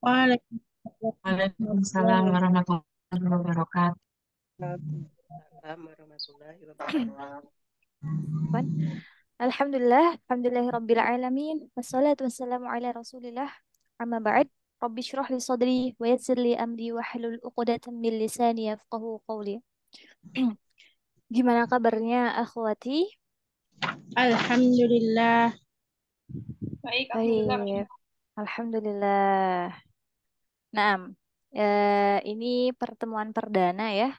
Waalaikumsalam Waalaikumsalam warahmatullahi warahmatullahi wabarakatuh. wabarakatuh. Waalaikumsalam warahmatullahi wabarakatuh. Wan. Alhamdulillahirabbil alamin. Wassalatu wassalamu ala Rasulillah. Amma ba'd. Rabbi shrah li sadri wa yassir li amri wa hlul 'uqdatam min lisani yafqahu qawli. Gimana kabarnya akhwati? Alhamdulillah. Baik, alhamdulillah. Baik. Alhamdulillah. Naam. Ini pertemuan perdana ya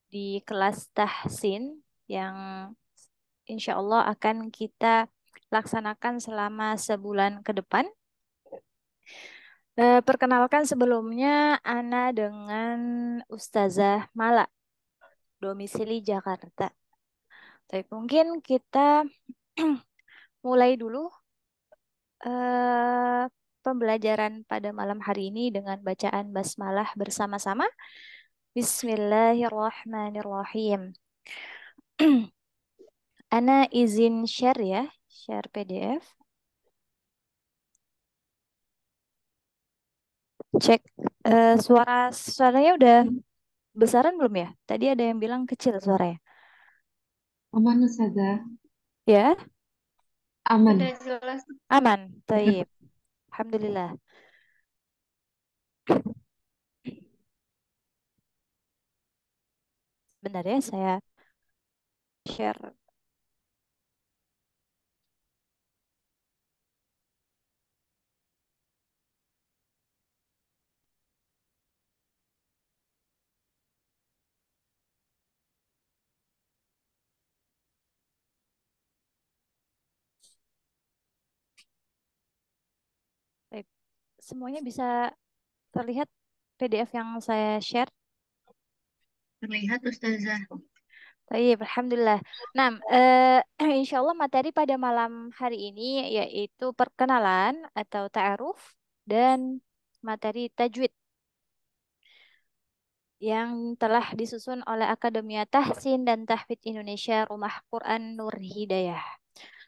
di kelas tahsin yang insya Allah akan kita laksanakan selama sebulan ke depan. Perkenalkan sebelumnya Ana dengan Ustazah Mala, domisili Jakarta. Tapi mungkin kita mulai dulu eh, pembelajaran pada malam hari ini dengan bacaan basmalah bersama-sama. Bismillahirrahmanirrahim. Ana izin share ya, share PDF. Cek suaranya udah besaran belum ya? Tadi ada yang bilang kecil suaranya. Aman Ustazah, Ya, aman. Sudah jelas. aman. Taib. Alhamdulillah. Benar ya, saya share. Taib. Semuanya bisa terlihat PDF yang saya share. Terlihat Ustazah. Taib, Alhamdulillah. Nah, insya Allah materi pada malam hari ini yaitu perkenalan atau ta'aruf dan materi tajwid yang telah disusun oleh Akademia Tahsin dan Tahfidz Indonesia Rumah Quran Nur Hidayah.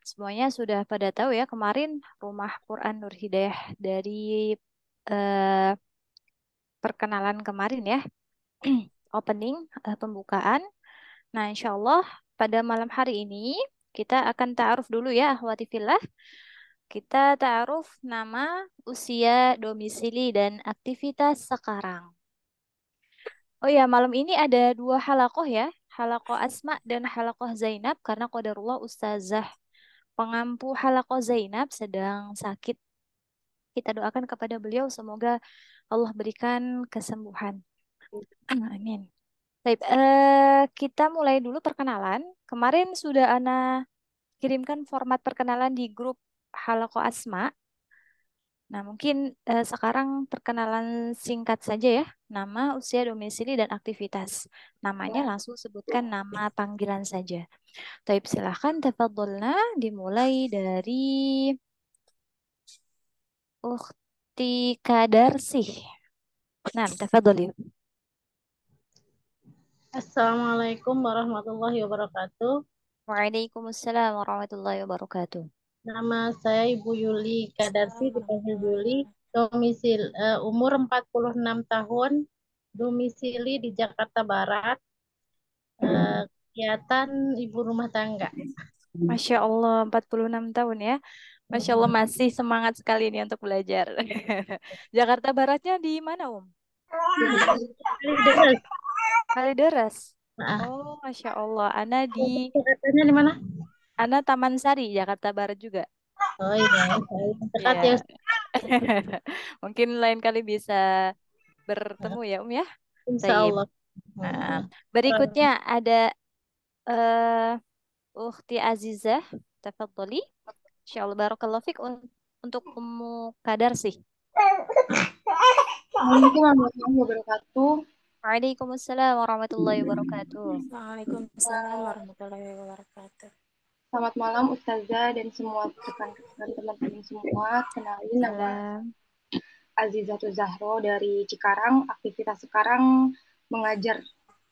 Semuanya sudah pada tahu ya kemarin Rumah Quran Nur Hidayah dari eh, perkenalan kemarin ya, opening, pembukaan. Nah, insya Allah pada malam hari ini kita akan ta'aruf dulu ya, akhwati fillah. Kita ta'aruf nama, usia, domisili, dan aktivitas sekarang. Oh ya, malam ini ada dua halakoh ya, halakoh Asma dan halakoh Zainab karena qadarullah Ustazah pengampu halakoh Zainab sedang sakit. Kita doakan kepada beliau semoga Allah berikan kesembuhan. Amin. Baik, kita mulai dulu perkenalan. Kemarin sudah Ana kirimkan format perkenalan di grup Halakoh Asma. Nah, mungkin sekarang perkenalan singkat saja ya. Nama, usia, domisili, dan aktivitas. Namanya langsung sebutkan nama panggilan saja. Taib silahkan, tafadholna dimulai dari Ukhti Kadarsih. Nah, tafadholi. Assalamualaikum warahmatullahi wabarakatuh. Waalaikumsalam warahmatullahi wabarakatuh. Nama saya Ibu Yuli Kadarsi, dipanggil Yuli. Umur 46 tahun, domisili di Jakarta Barat. Kegiatan ibu rumah tangga. Masya Allah, 46 tahun ya. Masya Allah masih semangat sekali nih untuk belajar. Jakarta Baratnya di mana, Kalideres. Kalideres. Nah, Oh, Masya Allah. Jakartanya di mana? Ana Taman Sari, Jakarta Barat juga. Oh iya, saya dekat ya. Iya. Mungkin lain kali bisa bertemu ya, ya. Insya Taib. Allah. Nah, berikutnya ada Ukhti Azizah. Tafadholi. Insyaallah barakallahu fik untuk Ummu Kadar sih. Assalamualaikum warahmatullahi wabarakatuh. Waalaikumsalam warahmatullahi wabarakatuh. Waalaikumsalam warahmatullahi wabarakatuh. Selamat malam Ustazah dan semua rekan-rekan teman-teman semua. Kenalin nama Salam. Azizatul Zahro dari Cikarang. Aktivitas sekarang mengajar.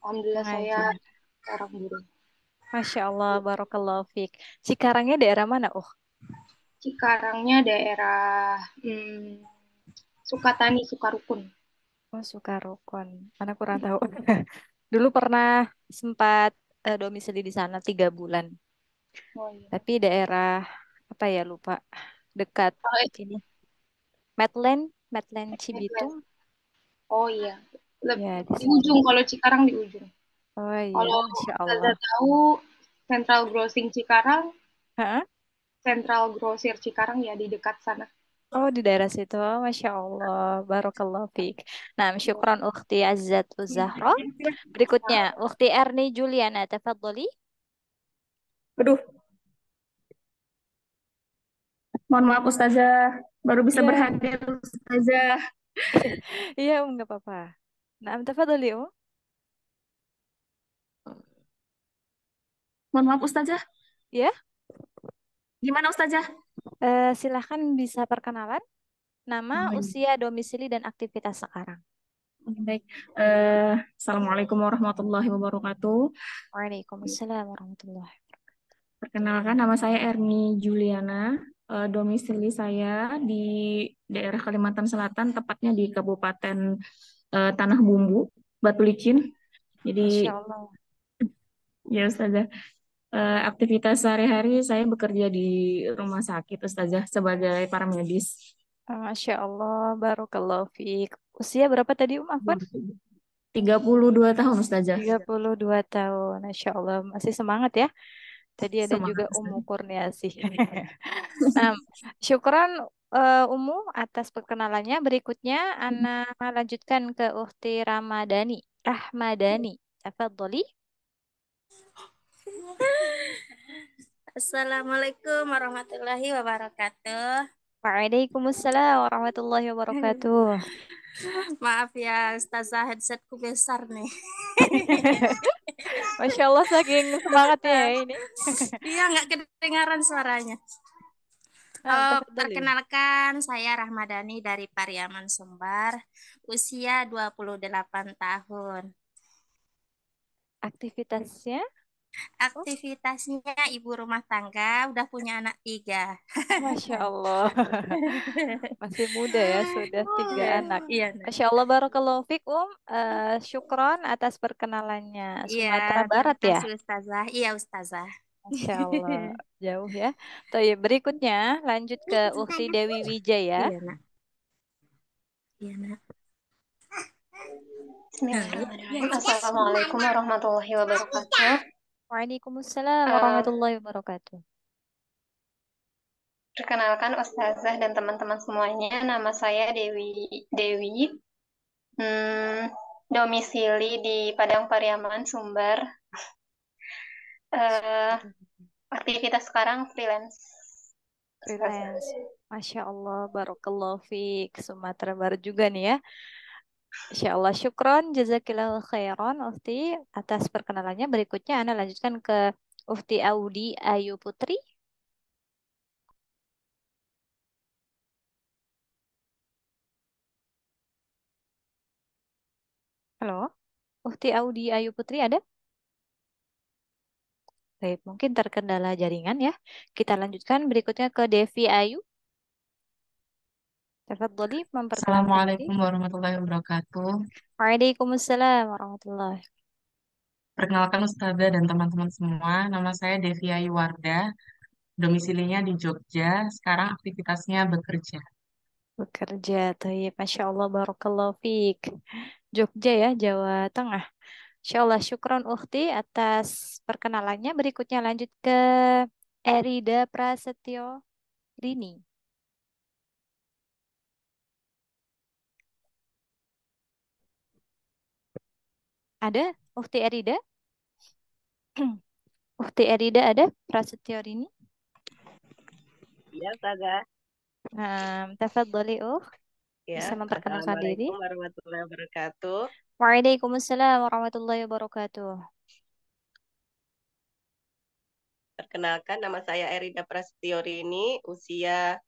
Alhamdulillah saya Mengajar. seorang guru. Masya Allah, barakallahu fiik. Cikarangnya daerah mana? Oh, Cikarangnya daerah Sukatani, Sukarukun. Oh, Sukarukun. Mana kurang tahu. Dulu pernah sempat domisili di sana 3 bulan. Oh iya. Tapi daerah apa ya lupa. Dekat Oh, ini. Medland Midland. Cibitung. Oh iya. Ya, di Di sana. ujung, kalau Cikarang di ujung. Oh iya, Kalau Masya Allah. Ustazah tahu Central Grossing Cikarang, Hah? Central Grosir Cikarang ya di dekat sana. Oh, di daerah situ. Oh, Masya Allah. Barakallahu fiik. Nah, syukran Ukhti Azzat Zahra. Berikutnya, Ukhti Erni Juliana. Tafadholi. Aduh, mohon maaf Ustazah, baru bisa Iya, berhadir Ustazah. iya, nggak apa-apa. Nah, tafadholi, Mohon maaf Ustazah, Ya, gimana Ustazah? silahkan bisa perkenalan. Nama, Oh, iya. usia, domisili, dan aktivitas sekarang. Baik. Assalamualaikum warahmatullahi wabarakatuh. Waalaikumsalam warahmatullahi. Perkenalkan, nama saya Erni Juliana. Domisili saya di daerah Kalimantan Selatan, tepatnya di Kabupaten Tanah Bumbu, Batu Licin. Masya Jadi, Allah. ya Ustazah, aktivitas sehari-hari saya bekerja di rumah sakit Ustazah sebagai paramedis. Masya Allah, barakallahu fiik. Usia berapa tadi, Afwan? 32 tahun Ustazah. 32 tahun. Masya Allah, masih semangat ya. Tadi ada juga Semangat Umu Ustazah. Kurniasih. Nah, syukran Umu atas perkenalannya. Berikutnya, Ana lanjutkan ke Uhti Rahmadani. Tafadholi. Assalamualaikum warahmatullahi wabarakatuh. Waalaikumsalam warahmatullahi wabarakatuh. Maaf ya, Ustazah headsetku besar nih. Masya Allah, saking semangatnya ya ini. Iya, nggak kedengaran suaranya. Nah, tafadholi. Perkenalkan, saya Rahmadani dari Pariaman, Sumbar. Usia 28 tahun. Aktivitasnya? Oh, Aktivitasnya ibu rumah tangga, udah punya anak 3. Masya Allah. Masih muda ya, sudah 3 anak. Iya, Nak. Masya Allah, barakallahu fiik, syukron atas perkenalannya. Iya, Sumatera terima Barat ya? kasih Ustazah. Iya, Ustazah. Masya Allah, jauh ya. Tuh, ya, berikutnya lanjut ke Ukti Dewi Wijaya. Iya, Nak. Iya, Nak. Bismillahirrahmanirrahim. Assalamualaikum warahmatullahi wabarakatuh. Waalaikumsalam Eh, warahmatullahi wabarakatuh. Perkenalkan Ustazah dan teman-teman semuanya, nama saya Dewi. Domisili di Padang Pariaman, Sumbar. Eh, Aktivitas sekarang freelance. Ustazah. Freelance. Masya Allah, barakallahu fiik. Sumatera Barat juga nih ya. Insya Allah, syukron, jazakillahu khairan, Ufti, atas perkenalannya. Berikutnya, Anda lanjutkan ke Ufti Audi Ayu Putri. Halo, Ufti Audi Ayu Putri ada? Baik, mungkin terkendala jaringan ya. Kita lanjutkan berikutnya ke Devi Ayu. Tafadholi memperkenalkan diri. Assalamualaikum warahmatullahi wabarakatuh. Waalaikumsalam warahmatullahi. Perkenalkan Ustazah dan teman-teman semua, nama saya Devi Ayu Wardah, domisilinya di Jogja, sekarang aktivitasnya bekerja. Bekerja, Tayyip. Masya Allah, barakallahu fiik. Jogja ya, Jawa Tengah. Insya Allah, syukron Ukhti atas perkenalannya. Berikutnya lanjut ke Erida Prasetyo Rini. Ada Ukhti Erida? Ukhti Erida ada Prasetyo Rini? Iya, Ustazah. Tafadholi, Ya, bisa memperkenalkan diri. Assalamualaikum warahmatullahi wabarakatuh. Waalaikumsalam warahmatullahi wabarakatuh. Perkenalkan, nama saya Erida Prasetyorini, usia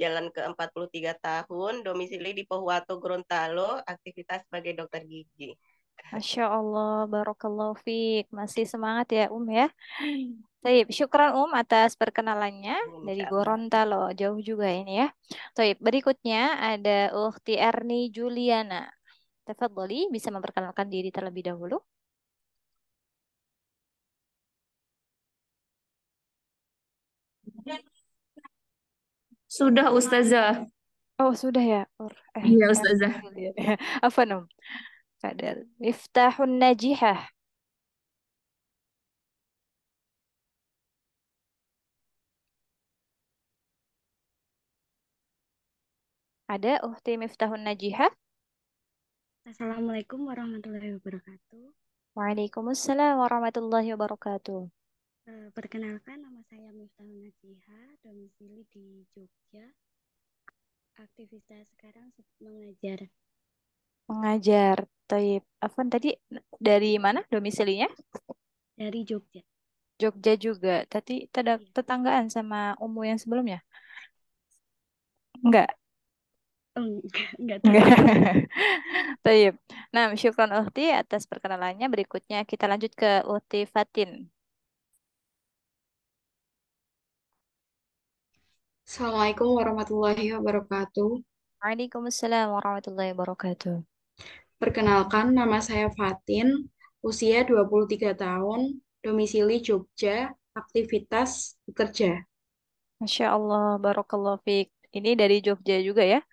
jalan ke 43 tahun, domisili di Pohuwato, Gorontalo, aktivitas sebagai dokter gigi. Masya Allah, barakallahu fiik. Masih semangat ya, ya. Taib, syukran atas perkenalannya dari Insya Allah. Gorontalo, jauh juga ini ya. Taib, berikutnya ada Ukhti Erni Juliana. Tafadholi, bisa memperkenalkan diri terlebih dahulu. Sudah Ustazah. Oh, sudah ya. Iya Erni Ustazah. Juliana. Apa nom? Kadar. Miftahun Najihah. Ada Ukhti Miftahun Najihah. Assalamualaikum warahmatullahi wabarakatuh. Waalaikumsalam warahmatullahi wabarakatuh. Perkenalkan, nama saya Miftahun Najiha, domisili di Jogja. Aktivitas sekarang mengajar. Mengajar. Taib. Afwan tadi dari mana domisilinya? Dari Jogja. Jogja juga. Tadi Iya. tetanggaan sama Umu yang sebelumnya? Enggak. Enggak tahu. Taib. Nah, syukran Uhti atas perkenalannya. Berikutnya kita lanjut ke Uhti Fatin. Assalamualaikum warahmatullahi wabarakatuh. Waalaikumsalam warahmatullahi wabarakatuh. Perkenalkan, nama saya Fatin, usia 23 tahun, domisili Jogja, aktivitas bekerja. Masya Allah, barakallahu fiik. Ini dari Jogja juga ya?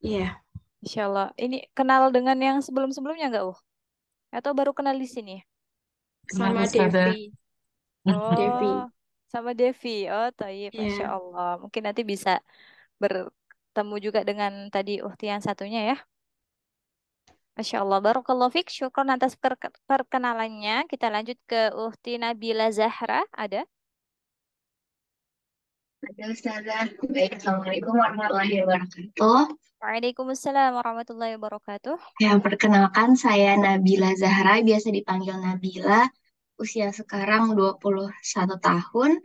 Iya, Masya Allah. Ini kenal dengan yang sebelum-sebelumnya nggak, Atau baru kenal di sini? Kenal sama Ustazah. Devi. Devi. Oh, sama Devi. Oh, taib. Masya Iya, Allah. Mungkin nanti bisa bertemu juga dengan tadi Uhti yang satunya ya. Masya Allah. Barakallahu fiik. Syukron atas perkenalannya. Kita lanjut ke Uhti Nabila Zahra. Ada? Ada Ustazah. Baik, Assalamualaikum warahmatullahi wabarakatuh. Waalaikumsalam warahmatullahi wabarakatuh. Ya, perkenalkan saya Nabila Zahra, biasa dipanggil Nabila. Usia sekarang 21 tahun.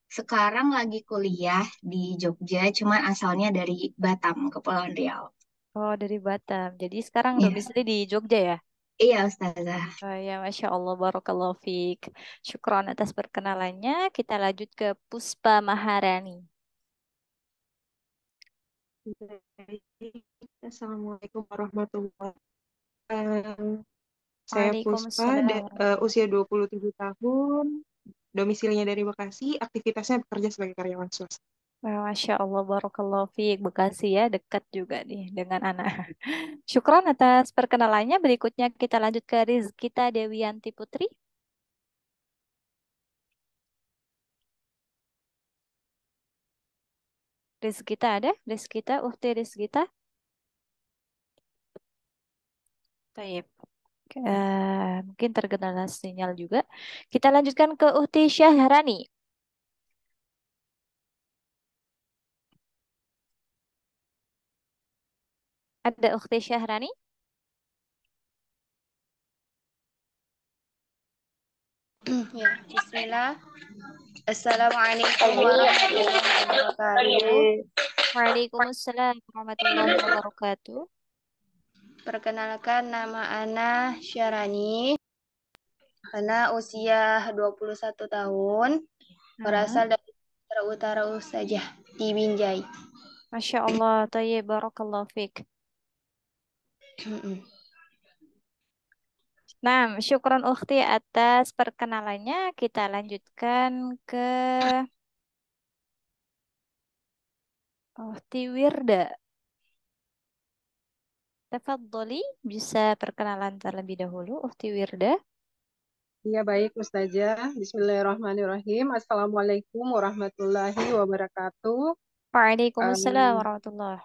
Sekarang lagi kuliah di Jogja, cuma asalnya dari Batam, Kepulauan Riau. Oh, dari Batam. Jadi sekarang Iya, domisili di Jogja ya? iya Ustazah. Oh, ya, Masya Allah, barakallahu fiik. Syukron atas perkenalannya. Kita lanjut ke Puspa Maharani. Assalamualaikum warahmatullahi wabarakatuh. Saya Puspa, Waalaikumsalam. usia 27 tahun, domisilinya dari Bekasi, aktivitasnya bekerja sebagai karyawan swasta. Masya Allah, barakallahu fiik. Bekasi ya, dekat juga nih dengan anak. Syukron atas perkenalannya. Berikutnya kita lanjut ke Rizkita Dewianti Putri. Rizkita ada? Rizkita, Uhti Rizkita. Taib. Mungkin terkendala sinyal juga. Kita lanjutkan ke Uhti Syahrani. Ada Uhti Syahrani? Ya, bismillah. Assalamualaikum warahmatullahi wabarakatuh. Waalaikumsalam warahmatullahi wabarakatuh. Perkenalkan, nama Ana Syarani. Ana usia 21 tahun, berasal dari Sumatera Utara saja di Binjai. Masya Allah, tayyib, barakallahu fiik. Nah, syukran ukhti atas perkenalannya. Kita lanjutkan ke Ukhti Wirda. Tafadholi, bisa perkenalan terlebih dahulu, Ukhti Wirda. Iya, baik Ustazah. Bismillahirrahmanirrahim. Assalamualaikum warahmatullahi wabarakatuh. Waalaikumsalam warahmatullahi.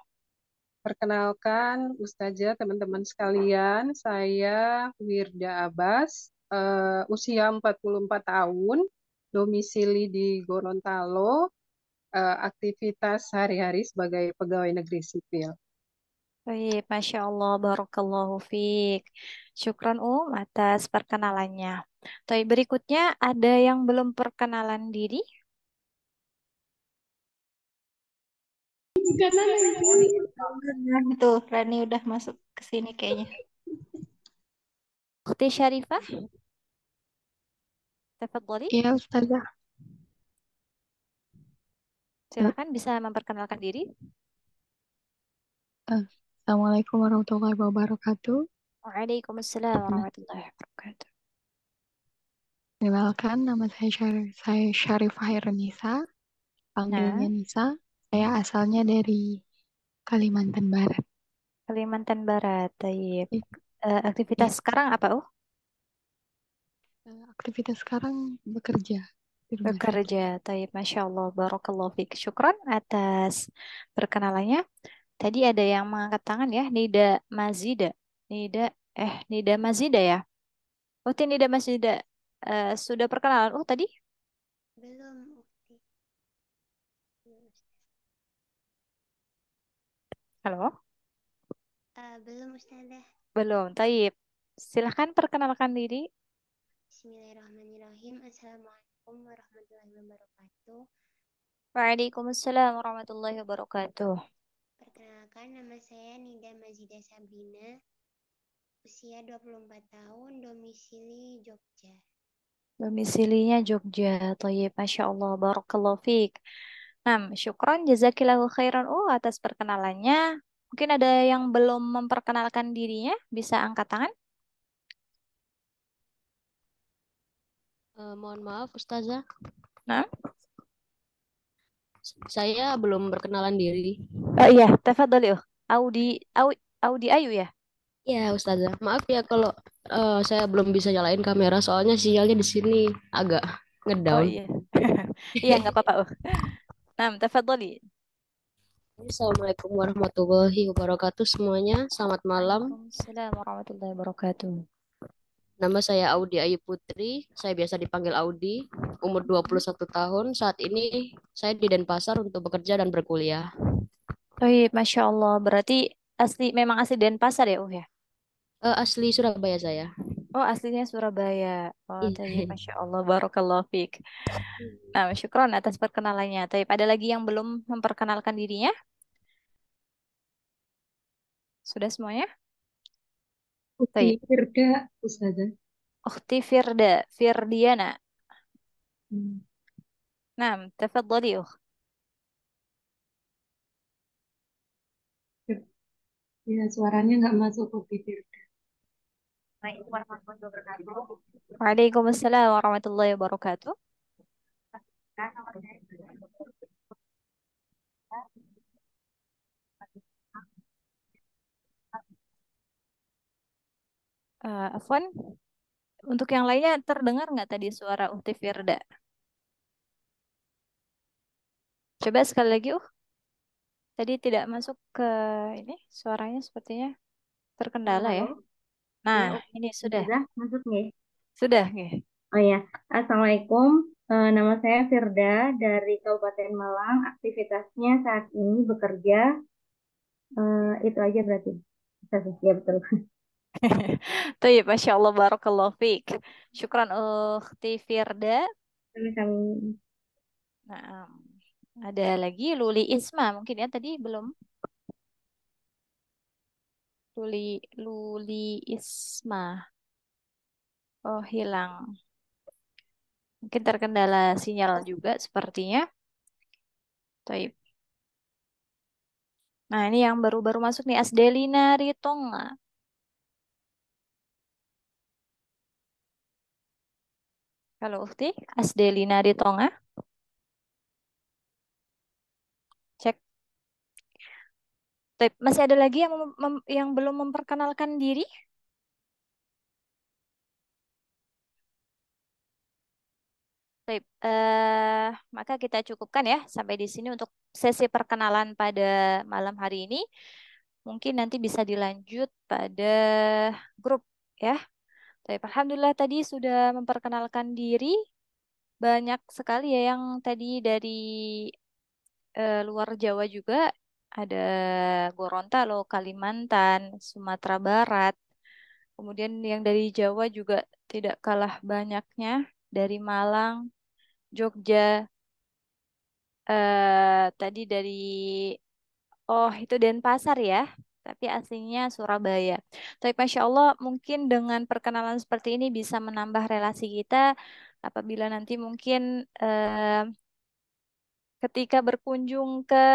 Perkenalkan Ustazah, teman-teman sekalian, saya Wirda Abbas, usia 44 tahun, domisili di Gorontalo, aktivitas sehari-hari sebagai pegawai negeri sipil. Baik, Masya Allah, barakallahu fiik. Syukran atas perkenalannya. Berikutnya ada yang belum perkenalan diri? Tuh, Rani udah masuk ke sini kayaknya. Ukhti Syarifah? Tafadholi. Iya, Ustazah. Silakan bisa memperkenalkan diri. Assalamualaikum warahmatullahi wabarakatuh. Waalaikumsalam warahmatullahi wabarakatuh. Perkenalkan, nama saya Syarifah Hirnisa, panggilnya Nah, Nisa. Saya asalnya dari Kalimantan Barat. Kalimantan Barat. Taib. Eh, Aktivitas iya. sekarang apa? Aktivitas sekarang bekerja di rumah sakit. Bekerja. Taib. Masya Allah. Barakallahu fiik. Syukran atas perkenalannya. Tadi ada yang mengangkat tangan ya. Nida Mazida. Nida Mazida ya. Oh, Nida Mazida. Sudah perkenalan. Oh, tadi? Belum, Ukti. Halo? Belum, Ustazah. Belum. Taib. Silahkan perkenalkan diri. Bismillahirrahmanirrahim. Assalamualaikum warahmatullahi wabarakatuh. Waalaikumsalam warahmatullahi wabarakatuh. Perkenalkan, nama saya Nida Mazida Sabrina, usia 24 tahun, domisili Jogja. Domisilinya Jogja. Tayyib. Masya Allah. Barakallahu fiik. Nah, syukran jazakillahu khairan atas perkenalannya. Mungkin ada yang belum memperkenalkan dirinya, bisa angkat tangan. Mohon maaf, Ustazah. Nah, Saya belum berkenalan diri. iya, tafadhali. Audi Ayu ya? Ya, Ustazah. Maaf ya kalau saya belum bisa nyalain kamera, soalnya sinyalnya di sini agak Oh ngedown. iya. Iya, nggak apa-apa. Nah, tafadhali. Assalamualaikum warahmatullahi wabarakatuh semuanya. Selamat malam. Waalaikumsalam warahmatullahi wabarakatuh. Nama saya Audi Ayu Putri. Saya biasa dipanggil Audi. Umur 21 tahun. Saat ini saya di Denpasar untuk bekerja dan berkuliah. Tayyib, Masya Allah. Berarti memang asli Denpasar ya, ya? Asli Surabaya saya. Oh, aslinya Surabaya. Oh, Iya. tayyib, Masya Allah. Barakallahu fiik. Nah, syukron atas perkenalannya. Tayyib, ada lagi yang belum memperkenalkan dirinya? Sudah semuanya? Ukti Tayyib. Firda, Ustazah. Ukhti Firdiana. Nah, tafadhali. Ya, suaranya nggak masuk Ukti Firda. Waalaikumsalam warahmatullahi wabarakatuh. Afwan, untuk yang lainnya terdengar nggak tadi suara Uhti Firda? Coba sekali lagi, Tadi tidak masuk ke ini suaranya sepertinya terkendala ya. Halo. Nah, Ya, ini sudah. Ustazah, masuk nggih? Sudah, nggih. Oh ya, Assalamualaikum. Nama saya Firda dari Kabupaten Malang. Aktivitasnya saat ini bekerja. Itu aja berarti. Ustazah, ya betul. Tayyib, Masya Allah, Barakallahu Fik. Syukran, Ukhti Firda. Kami. Nah, ada lagi Luli Isma, mungkin ya tadi belum. Luli Isma. Oh, hilang. Mungkin terkendala sinyal juga sepertinya. Taib. Nah, ini yang baru-baru masuk nih, Asdelina Ritonga. Halo, Ukti. Asdelina Ritonga. Cek. Taib. Masih ada lagi yang belum memperkenalkan diri? Baik, maka kita cukupkan ya sampai di sini untuk sesi perkenalan pada malam hari ini. Mungkin nanti bisa dilanjut pada grup ya. Baik, Alhamdulillah tadi sudah memperkenalkan diri. Banyak sekali ya yang tadi dari luar Jawa juga. Ada Gorontalo, Kalimantan, Sumatera Barat. Kemudian yang dari Jawa juga tidak kalah banyaknya. Dari Malang, Jogja, tadi dari itu Denpasar ya, tapi aslinya Surabaya. Tapi Masya Allah mungkin dengan perkenalan seperti ini bisa menambah relasi kita apabila nanti mungkin ketika berkunjung ke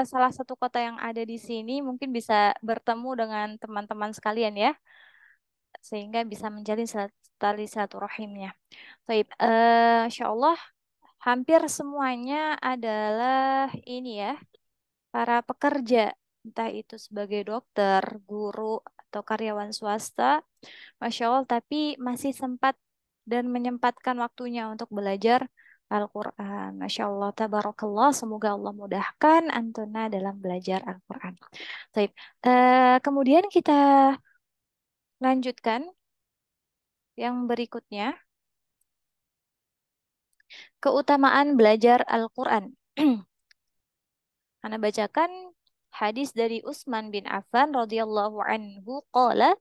salah satu kota yang ada di sini, mungkin bisa bertemu dengan teman-teman sekalian ya, sehingga bisa menjalin tali silaturahimnya. Baik, insya Allah hampir semuanya adalah ini ya, para pekerja, entah itu sebagai dokter, guru, atau karyawan swasta, Masya Allah, tapi masih sempat dan menyempatkan waktunya untuk belajar Al-Quran. Masya Allah, tabarakallah, semoga Allah mudahkan Antuna dalam belajar Al-Quran. Baik, kemudian kita lanjutkan yang berikutnya, keutamaan belajar Al-Quran. Ana bacakan hadis dari Utsman bin Affan radhiyallahu anhu qala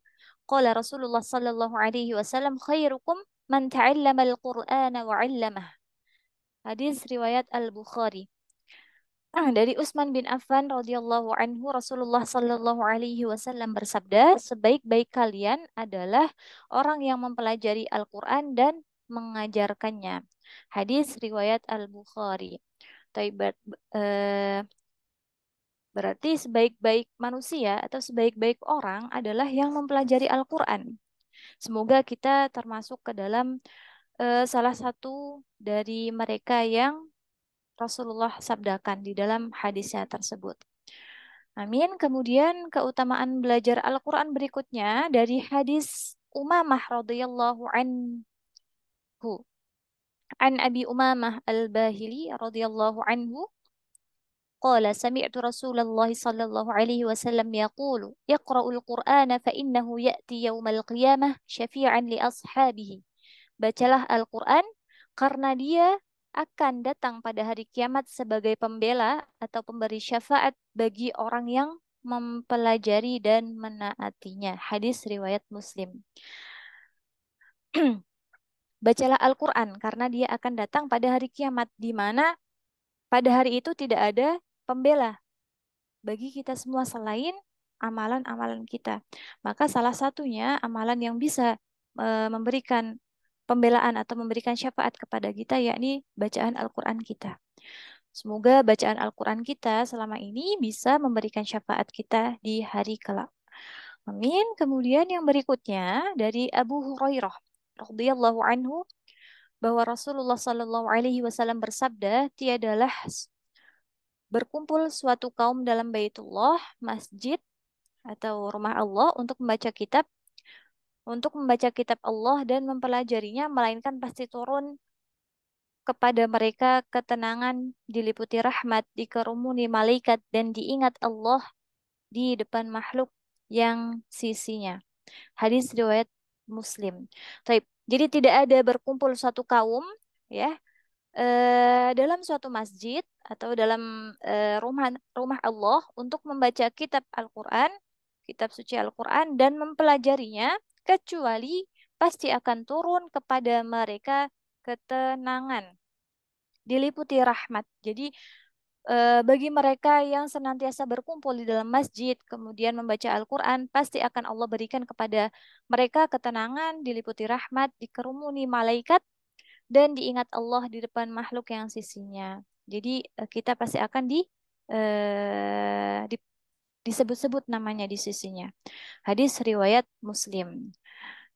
Rasulullah sallallahu alaihi wasallam khairukum man ta'allama al-Qur'ana wa 'allamah. Hadis riwayat Al-Bukhari. Dari Utsman bin Affan radhiyallahu anhu Rasulullah sallallahu alaihi wasallam bersabda, sebaik-baik kalian adalah orang yang mempelajari Al-Qur'an dan mengajarkannya. Hadis riwayat Al-Bukhari. Berarti sebaik-baik manusia atau sebaik-baik orang adalah yang mempelajari Al-Qur'an. Semoga kita termasuk ke dalam salah satu dari mereka yang Rasulullah sabdakan di dalam hadisnya tersebut. Amin. Kemudian keutamaan belajar Al-Quran berikutnya dari hadis Umamah radhiyallahu anhu. An Abi Umamah Al-Bahili radhiyallahu anhu. قال سمعت رسول الله صلى الله عليه وسلم يقول اقرأوا القرآن فإنه يأتي يوم القيامة شفيعا لأصحابه. Bacalah Al-Quran karena dia akan datang pada hari kiamat sebagai pembela atau pemberi syafaat bagi orang yang mempelajari dan menaatinya. Hadis riwayat Muslim. Bacalah Al-Quran karena dia akan datang pada hari kiamat, di mana pada hari itu tidak ada pembela bagi kita semua selain amalan-amalan kita. Maka salah satunya amalan yang bisa memberikan pembelaan atau memberikan syafaat kepada kita yakni bacaan Al-Quran kita. Semoga bacaan Al-Quran kita selama ini bisa memberikan syafaat kita di hari kelak. Amin. Kemudian yang berikutnya dari Abu Hurairah radhiyallahu anhu bahwa Rasulullah sallallahu alaihi wasallam bersabda, tiadalah berkumpul suatu kaum dalam Baitullah, masjid atau rumah Allah untuk membaca kitab Allah dan mempelajarinya, melainkan pasti turun kepada mereka ketenangan, diliputi rahmat, dikerumuni malaikat, dan diingat Allah di depan makhluk yang sisinya. Hadis riwayat Muslim. Jadi tidak ada berkumpul satu kaum ya dalam suatu masjid atau dalam rumah Allah untuk membaca kitab Al-Quran, kitab suci Al-Quran, dan mempelajarinya, kecuali pasti akan turun kepada mereka ketenangan, diliputi rahmat. Jadi bagi mereka yang senantiasa berkumpul di dalam masjid, kemudian membaca Al-Quran, pasti akan Allah berikan kepada mereka ketenangan, diliputi rahmat, dikerumuni malaikat, dan diingat Allah di depan makhluk yang sisinya. Jadi kita pasti akan disebut-sebut namanya di sisinya. Hadis riwayat Muslim.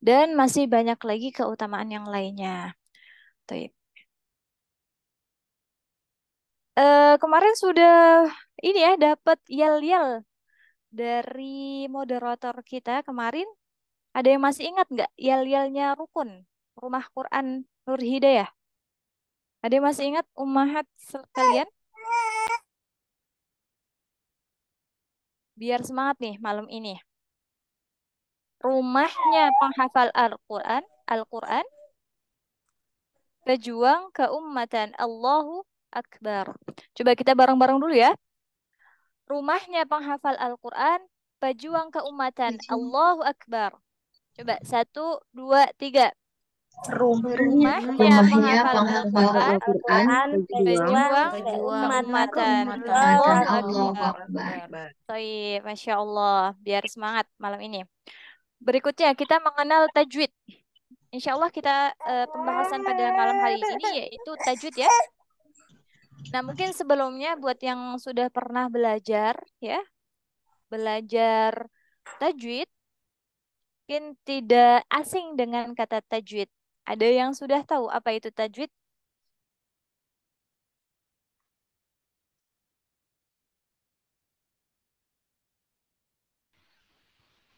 Dan masih banyak lagi keutamaan yang lainnya. Baik. Kemarin sudah ini ya dapat yel-yel dari moderator kita kemarin. Ada yang masih ingat nggak yel-yelnya rukun Rumah Quran Nur Hidayah? Ada yang masih ingat ummahat sekalian? Biar semangat nih malam ini. Rumahnya penghafal Al-Quran, pejuang keumatan, Allahu Akbar. Coba kita bareng-bareng dulu ya. Rumahnya penghafal Al-Quran, pejuang keumatan, Allahu Akbar. Coba 1, 2, 3. Rumahnya penghafal Al-Quran, pejuang keumatan, Allahu Akbar. Baik, Masya Allah. Biar semangat malam ini. Berikutnya kita mengenal tajwid. Insya Allah kita pembahasan pada malam hari ini yaitu tajwid ya. Nah, mungkin sebelumnya buat yang sudah pernah belajar ya, belajar tajwid, mungkin tidak asing dengan kata tajwid. Ada yang sudah tahu apa itu tajwid?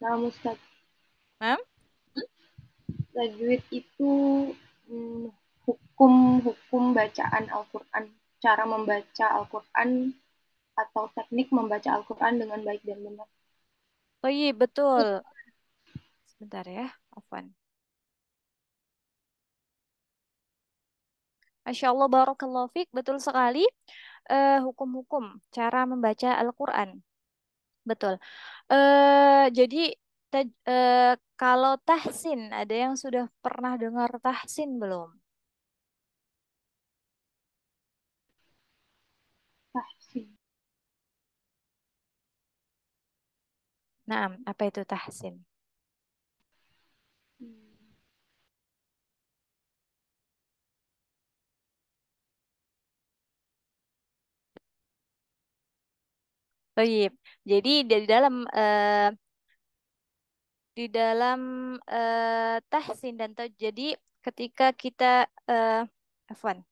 Nah, Ustaz, Hah? tajwid itu hukum-hukum bacaan Al-Quran, cara membaca Al-Quran atau teknik membaca Al-Quran dengan baik dan benar. Oh iya, betul. Sebentar ya, Afwan. Masya Allah, barakallahu fiik, betul sekali. Hukum-hukum cara membaca Al-Quran. Betul. Jadi kalau tahsin, ada yang sudah pernah dengar tahsin belum? Tahsin. Nah, apa itu tahsin? Baik. Jadi di dalam tahsin dan jadi ketika kita afwan.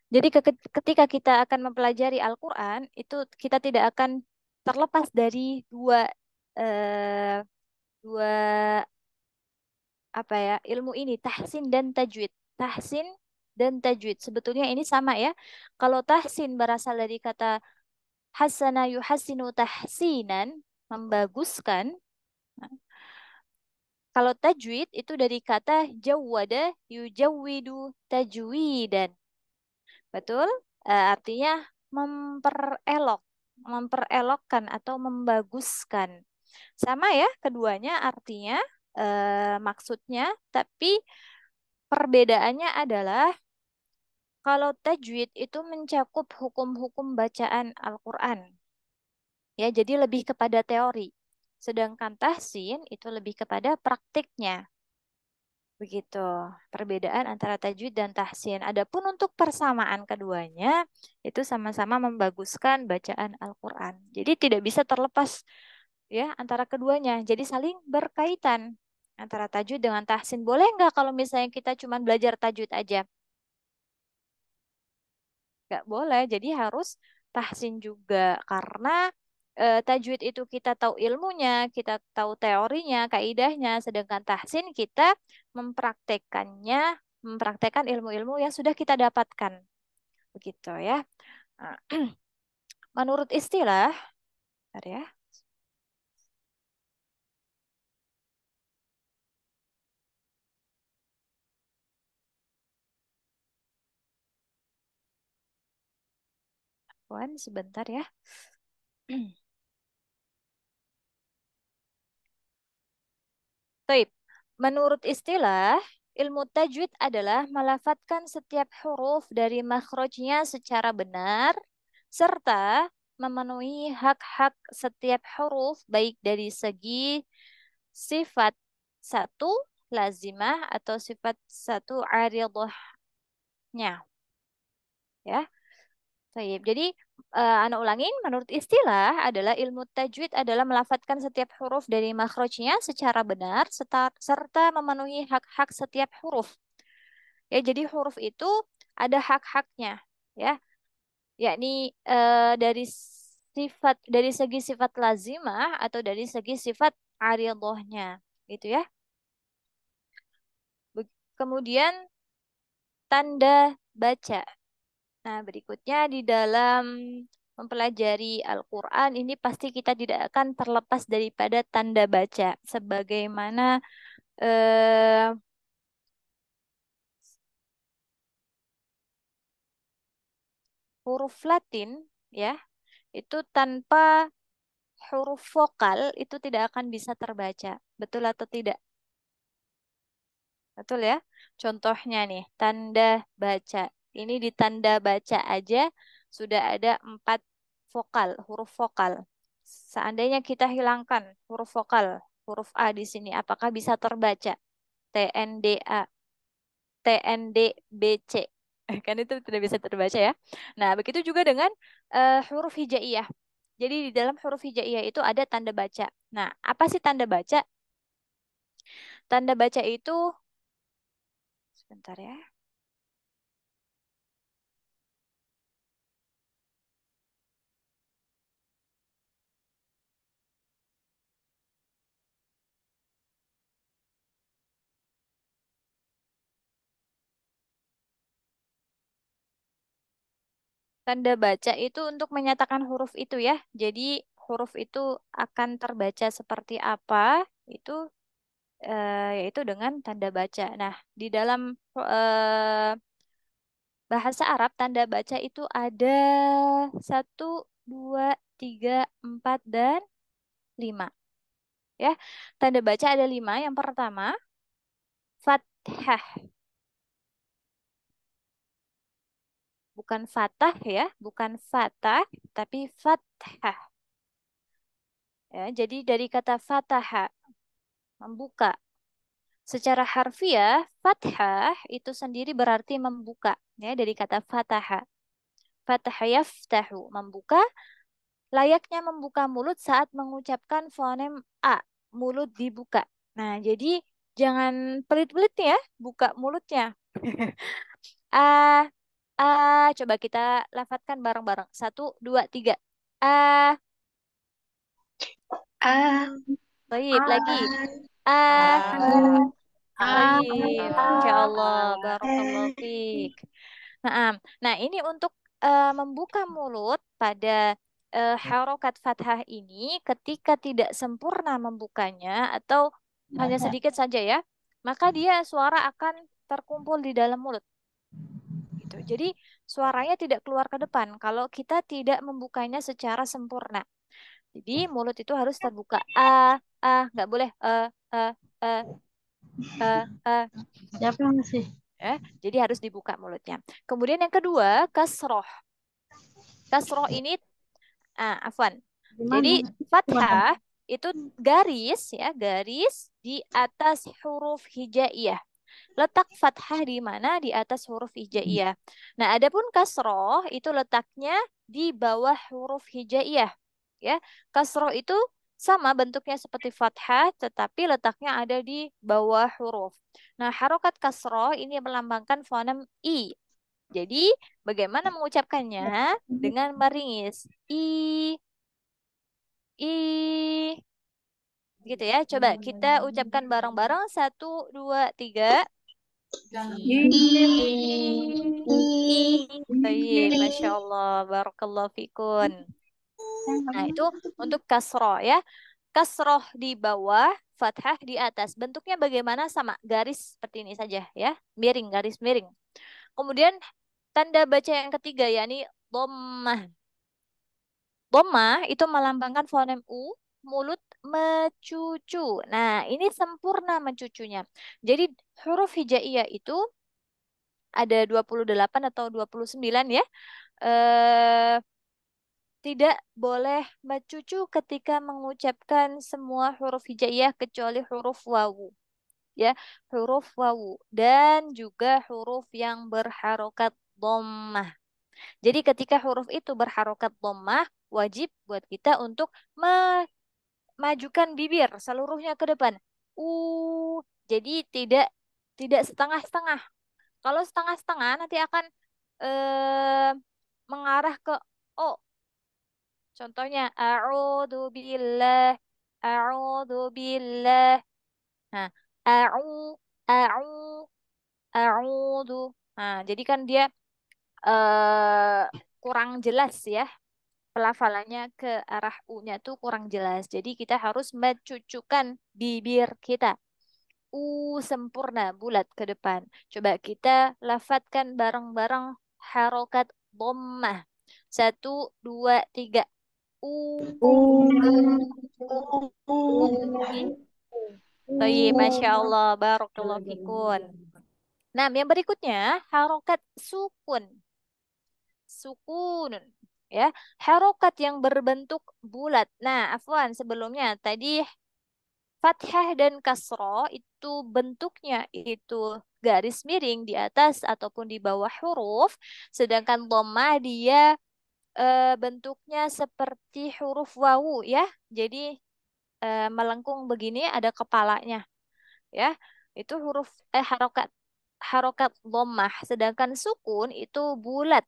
Jadi ketika kita akan mempelajari Al-Quran, itu kita tidak akan terlepas dari dua eh, dua apa ya ilmu ini, tahsin dan tajwid. Tahsin dan tajwid. Sebetulnya ini sama ya. Kalau tahsin berasal dari kata hasana yuhasinu tahsinan, membaguskan. Nah, kalau tajwid itu dari kata jawwada yujawwidu tajwidan. Betul? Artinya memperelok, memperelokkan atau membaguskan. Sama ya, keduanya artinya maksudnya, tapi perbedaannya adalah kalau tajwid itu mencakup hukum-hukum bacaan Al-Quran. Ya, jadi lebih kepada teori. Sedangkan tahsin itu lebih kepada praktiknya. Begitu, perbedaan antara tajwid dan tahsin. Adapun untuk persamaan keduanya, itu sama-sama membaguskan bacaan Al-Quran. Jadi tidak bisa terlepas ya antara keduanya. Jadi saling berkaitan antara tajwid dengan tahsin. Boleh nggak kalau misalnya kita cuma belajar tajwid aja? Nggak boleh, jadi harus tahsin juga. Karena tajwid itu kita tahu ilmunya, kita tahu teorinya, kaidahnya. Sedangkan tahsin kita mempraktekannya, mempraktekkan ilmu-ilmu yang sudah kita dapatkan. Begitu ya. Nah, menurut istilah, bentar ya. Wan, sebentar ya. Taib. Menurut istilah, ilmu tajwid adalah melafatkan setiap huruf dari makhrajnya secara benar, serta memenuhi hak-hak setiap huruf baik dari segi sifat satu lazimah atau sifat satu aridhahnya. Ya. Baik. Jadi anak ulangin, menurut istilah adalah ilmu tajwid adalah melafatkan setiap huruf dari makhrajnya secara benar serta memenuhi hak-hak setiap huruf. Ya, jadi huruf itu ada hak-haknya, ya, yakni dari segi sifat lazimah atau dari segi sifat aridhahnya, gitu ya. Kemudian tanda baca. Nah, berikutnya di dalam mempelajari Al-Quran ini pasti kita tidak akan terlepas daripada tanda baca. Sebagaimana eh, huruf Latin ya, itu tanpa huruf vokal itu tidak akan bisa terbaca. Betul atau tidak? Betul ya? Contohnya nih, tanda baca. Ini di tanda baca aja sudah ada 4 vokal, huruf vokal. Seandainya kita hilangkan huruf vokal, huruf A di sini, apakah bisa terbaca? TNDA. TNDBC. Kan itu tidak bisa terbaca ya. Nah, begitu juga dengan huruf hijaiyah. Jadi di dalam huruf hijaiyah itu ada tanda baca. Nah, apa sih tanda baca? Tanda baca itu, sebentar ya. Tanda baca itu untuk menyatakan huruf itu ya. Jadi huruf itu akan terbaca seperti apa, itu yaitu dengan tanda baca. Nah, di dalam bahasa Arab tanda baca itu ada 1, 2, 3, 4, dan 5. Ya, tanda baca ada 5. Yang pertama, fathah. Bukan fatah ya, bukan fatah, tapi fathah. Ya, jadi dari kata fataha, membuka. Secara harfiah, fathah itu sendiri berarti membuka. Ya, dari kata fataha. Fataha yaftahu, membuka. Layaknya membuka mulut saat mengucapkan fonem A. Mulut dibuka. Nah, jadi jangan pelit-pelit ya, buka mulutnya. A, A, coba kita lafadzkan bareng-bareng. 1, 2, 3. A, baik, lagi. A, baik. Masya Allah, barakallahu fiik. Nah, ini untuk membuka mulut pada harokat fathah ini ketika tidak sempurna membukanya atau hanya sedikit saja ya, maka dia suara akan terkumpul di dalam mulut. Gitu. Jadi suaranya tidak keluar ke depan kalau kita tidak membukanya secara sempurna. Jadi mulut itu harus terbuka. Nggak boleh Siapa yang masih? Jadi harus dibuka mulutnya. Kemudian yang kedua, kasroh. Kasroh ini, afwan. Jadi fathah itu garis ya, garis di atas huruf hijaiyah. Letak fathah di mana? Di atas huruf hijaiyah. Nah, adapun kasroh itu letaknya di bawah huruf hijaiyah. Ya, kasroh itu sama bentuknya seperti fathah, tetapi letaknya ada di bawah huruf. Nah, harokat kasroh ini melambangkan fonem I. Jadi, bagaimana mengucapkannya? Dengan meringis. I. Gitu ya. Coba kita ucapkan bareng-bareng. 1, 2, 3. Baik, Masya Allah. Barakallahu fikun. Nah, itu untuk kasroh ya. Kasroh di bawah, fathah di atas. Bentuknya bagaimana? Sama, garis seperti ini saja ya. Miring, garis miring. Kemudian tanda baca yang ketiga yakni dhammah. Dhammah itu melambangkan fonem U, mulut mencucu. Nah, ini sempurna mencucunya. Jadi huruf hijaiyah itu ada 28 atau 29 ya. Tidak boleh mencucu ketika mengucapkan semua huruf hijaiyah kecuali huruf wawu. Ya, huruf wawu dan juga huruf yang berharokat dhammah. Jadi ketika huruf itu berharokat dhammah, wajib buat kita untuk memajukan bibir seluruhnya ke depan. Jadi tidak setengah-setengah. Kalau setengah-setengah nanti akan mengarah ke O. Contohnya a'udzu billah. Nah, a'udzu. Nah, jadi kan dia kurang jelas ya. Pelafalannya ke arah U-nya tuh kurang jelas. Jadi kita harus mencucukkan bibir kita. Sempurna, bulat ke depan. Coba kita lafadzkan bareng-bareng harokat dhammah. 1, 2, 3. Baik, Masya Allah, barakallahu fikun. Nah, yang berikutnya harokat sukun. Sukunun. Ya, harokat yang berbentuk bulat. Nah, afwan sebelumnya tadi fathah dan kasroh itu bentuknya itu garis miring di atas ataupun di bawah huruf, sedangkan dhammah dia bentuknya seperti huruf wawu ya. Jadi melengkung begini ada kepalanya ya. Itu huruf harokat harokat dhammah, sedangkan sukun itu bulat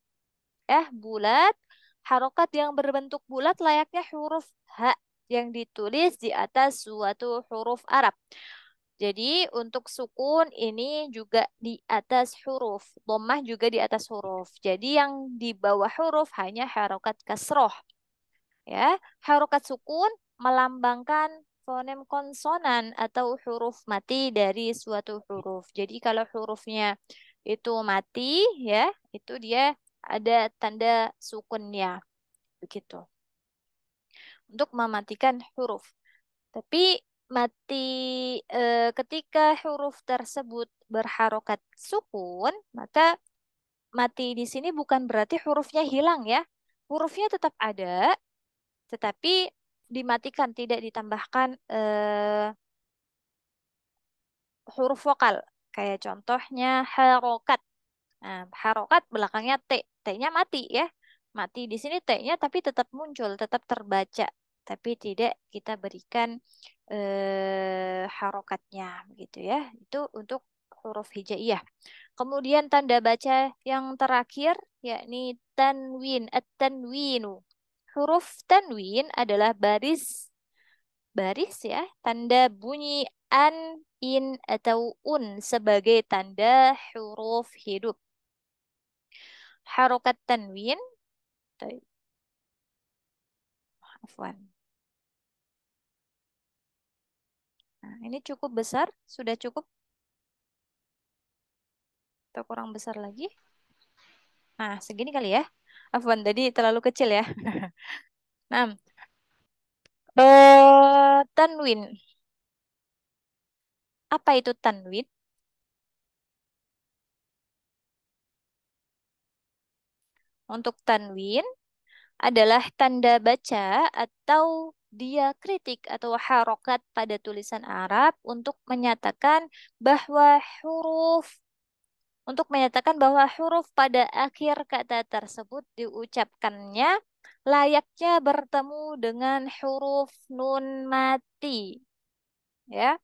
bulat. Harokat yang berbentuk bulat layaknya huruf H yang ditulis di atas suatu huruf Arab. Jadi untuk sukun ini juga di atas huruf, dhammah juga di atas huruf. Jadi yang di bawah huruf hanya harokat kasroh. Ya, harokat sukun melambangkan fonem konsonan atau huruf mati dari suatu huruf. Jadi kalau hurufnya itu mati, ya, itu dia ada tanda sukunnya, begitu. Untuk mematikan huruf. Tapi mati ketika huruf tersebut berharokat sukun, maka mati di sini bukan berarti hurufnya hilang ya. Hurufnya tetap ada, tetapi dimatikan, tidak ditambahkan huruf vokal. Kayak contohnya harokat. Nah, harokat belakangnya T. T-nya mati ya. Mati di sini T-nya tapi tetap muncul, tetap terbaca. Tapi tidak kita berikan harokatnya begitu ya. Itu untuk huruf hijaiyah. Kemudian tanda baca yang terakhir yakni tanwin, at-tanwinu. Huruf tanwin adalah baris ya, tanda bunyi an, in, atau un sebagai tanda huruf hidup. Harokat tanwin, afwan. Nah, ini cukup besar, sudah cukup? Atau kurang besar lagi? Nah, segini kali ya. Afwan, tadi terlalu kecil ya. Nah, tanwin. Apa itu tanwin? Untuk tanwin adalah tanda baca atau diakritik atau harokat pada tulisan Arab untuk menyatakan bahwa huruf pada akhir kata tersebut diucapkannya layaknya bertemu dengan huruf nun mati. Ya.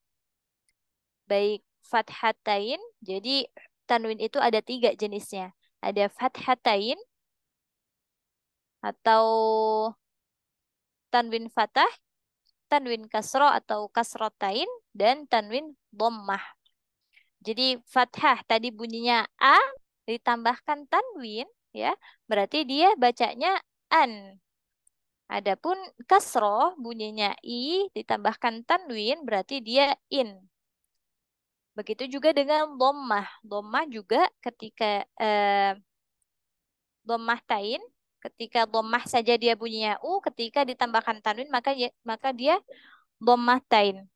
Baik fathatain, jadi tanwin itu ada 3 jenisnya. Ada fathatain atau tanwin fathah, tanwin kasroh atau kasrotain, dan tanwin dhammah. Jadi fathah tadi bunyinya A ditambahkan tanwin ya, berarti dia bacanya an. Adapun kasroh bunyinya I ditambahkan tanwin berarti dia in. Begitu juga dengan dhammah. Dhammah juga ketika dhammah tain, ketika dhammah saja dia bunyinya U, ketika ditambahkan tanwin maka dia dhammah tain.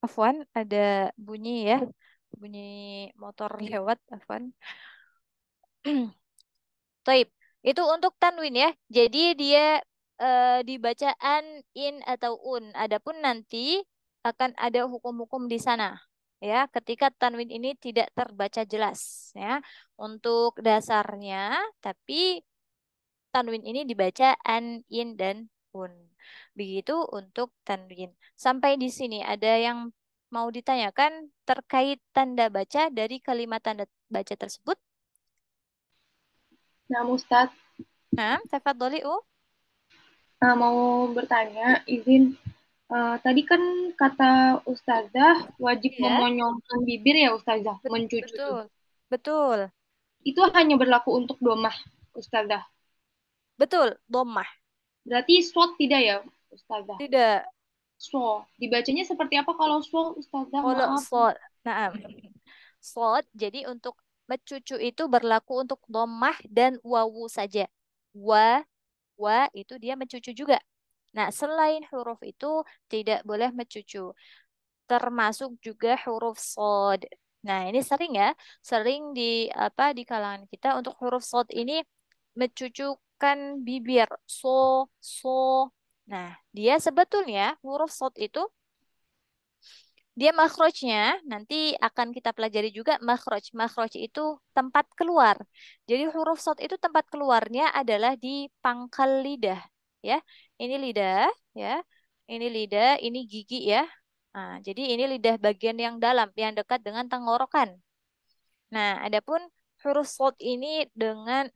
Afwan, ada bunyi ya. Bunyi motor lewat, afwan. Taib. Itu untuk tanwin ya. Jadi dia dibaca an, in, atau un. Adapun nanti akan ada hukum-hukum di sana. Ya, ketika tanwin ini tidak terbaca jelas. Ya, untuk dasarnya, tapi tanwin ini dibaca an, in, dan un. Begitu untuk tanwin. Sampai di sini ada yang mau ditanyakan terkait tanda baca dari kalimat tanda baca tersebut? Nah, Ustadz. Nah, tafadholi mau bertanya, izin. Tadi kan kata Ustazah wajib memonyongkan bibir ya Ustazah, mencucu. Betul, betul. Itu hanya berlaku untuk dhammah Ustazah? Betul, dhammah. Berarti shad tidak ya Ustazah? Tidak. So, dibacanya seperti apa kalau so Ustazah? Kalau Maaf. shad, nah, shad, jadi untuk mencucu itu berlaku untuk dhammah dan wawu saja. Wa itu dia mencucu juga. Nah, selain huruf itu tidak boleh mencucu. Termasuk juga huruf shad. Nah, ini sering ya, sering di kalangan kita untuk huruf shad ini mencucu menghidupkan bibir. So, so. Nah, dia sebetulnya huruf sod itu dia makhrajnya nanti akan kita pelajari juga makhraj. Makhraj itu tempat keluar. Jadi huruf sod itu tempat keluarnya adalah di pangkal lidah, ya. Ini lidah, ya. Ini lidah, ini gigi ya. Nah, jadi ini lidah bagian yang dalam yang dekat dengan tenggorokan. Nah, adapun huruf sod ini dengan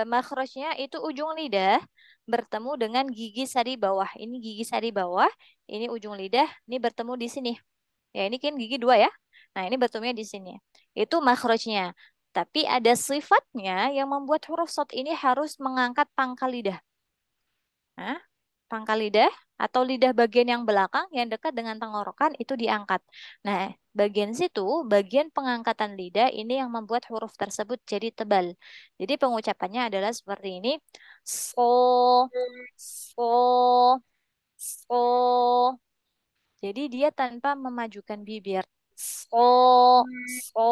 makhrajnya itu ujung lidah bertemu dengan gigi sari bawah. Ini gigi sari bawah, ini ujung lidah, ini bertemu di sini. Ya, ini kan gigi dua ya. Nah, ini bertemunya di sini. Itu makhrajnya. Tapi ada sifatnya yang membuat huruf shad ini harus mengangkat pangkal lidah. Nah, pangkal lidah atau lidah bagian yang belakang yang dekat dengan tenggorokan itu diangkat. Nah, bagian situ, bagian pengangkatan lidah ini yang membuat huruf tersebut jadi tebal. Jadi pengucapannya adalah seperti ini. So, so, so. Jadi dia tanpa memajukan bibir. So, so.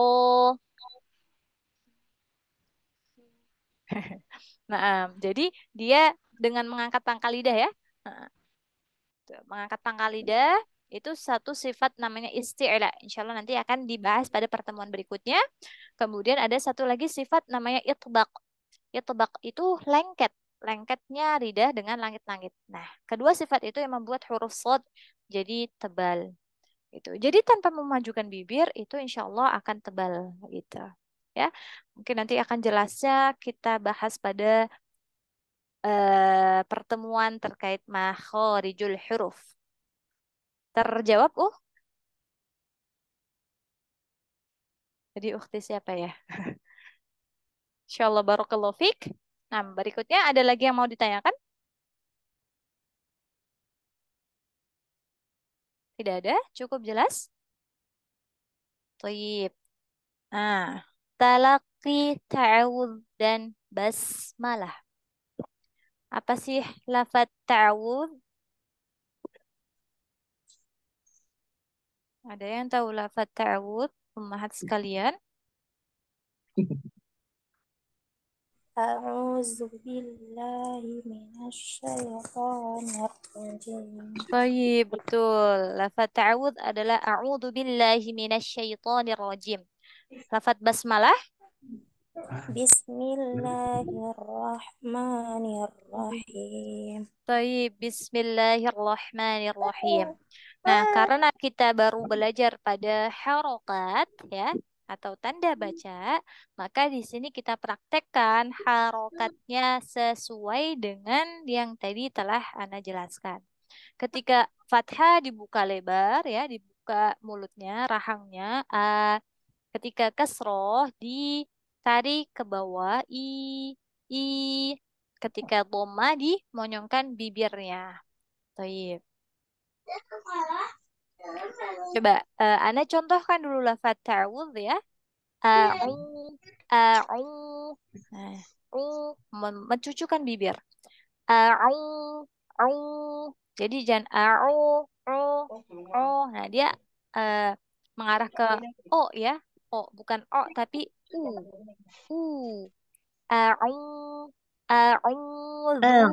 Nah, jadi dia dengan mengangkat pangkal lidah ya. Nah, mengangkat pangkal lidah itu satu sifat namanya isti'la. Insya Allah nanti akan dibahas pada pertemuan berikutnya. Kemudian ada satu lagi sifat namanya itbaq. Itbaq itu lengket. Lengketnya lidah dengan langit-langit. Nah, kedua sifat itu yang membuat huruf shad jadi tebal. Gitu. Jadi tanpa memajukan bibir itu insya Allah akan tebal gitu. Ya, mungkin nanti akan jelasnya kita bahas pada pertemuan terkait makharijul huruf. Terjawab, Jadi ukhti siapa ya? Insya Allah barakallahu fiik. Nah, berikutnya ada lagi yang mau ditanyakan? Tidak ada? Cukup jelas? Thayyib. Nah, talaqi, ta'awudz, dan basmalah. Apa sih lafaz ta'awudz? Ada yang tahu lafaz ta'awudz? Ummahat sekalian. أعوذ بالله من الشيطان الرجيم Baik, betul. Lafaz ta'awudz adalah a'udzu billahi minasyaitonir rajim. Lafaz basmalah? Bismillahirrahmanirrahim. Baik, bismillahirrahmanirrahim. Nah, karena kita baru belajar pada harokat ya atau tanda baca, maka di sini kita praktekkan harokatnya sesuai dengan yang tadi telah Ana jelaskan. Ketika fathah dibuka lebar ya, dibuka mulutnya, rahangnya. Ketika kasroh ditarik ke bawah, i. Ketika dhamma dimonyongkan bibirnya. Baik. Coba Ana contohkan dulu lafaz ta'awudz ya. A'u, a'u, nah, mencucukkan bibir. A'u, au. Jadi jangan a'u, o. Nah, dia mengarah ke o ya. O bukan o tapi u. U. A'u, a'udzu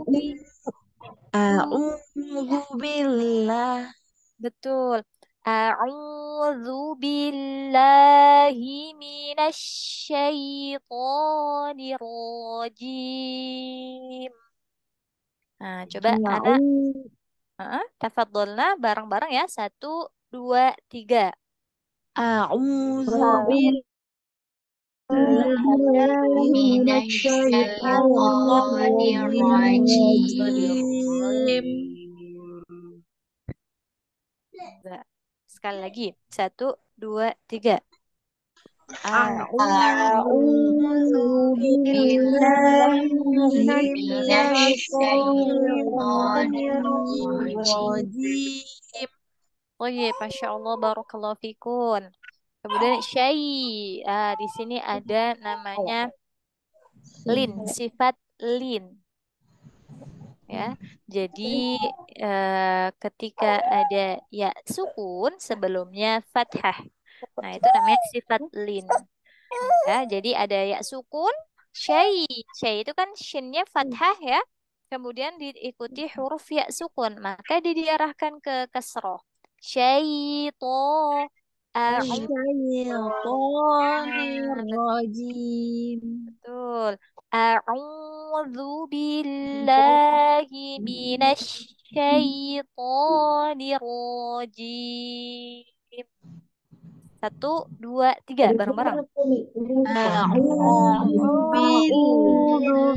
A'udzu billah. Betul. A'udzu billahi minasyaitonir rajim. Nah, coba anak tafadholna bareng-bareng ya. 1, 2, 3. A'udzu Sekali lagi. 1, 2, 3. A'udzu billahi minasyaitonir rajim. Oh iya, Masya Allah, barakallahu fikun. Kemudian syai. Di sini ada namanya lin, sifat lin. Ya, jadi ketika ada ya sukun sebelumnya fathah. Nah, itu namanya sifat lin. Ya, jadi ada ya sukun, syai. Syai itu kan shinnya fathah ya. Kemudian diikuti huruf ya sukun. Maka dia diarahkan ke kasroh. Syaito. Syaitonirrajim. Betul. A'udzu billahi minasyaitonir rajim. 1, 2, 3 bareng-bareng. A'udzu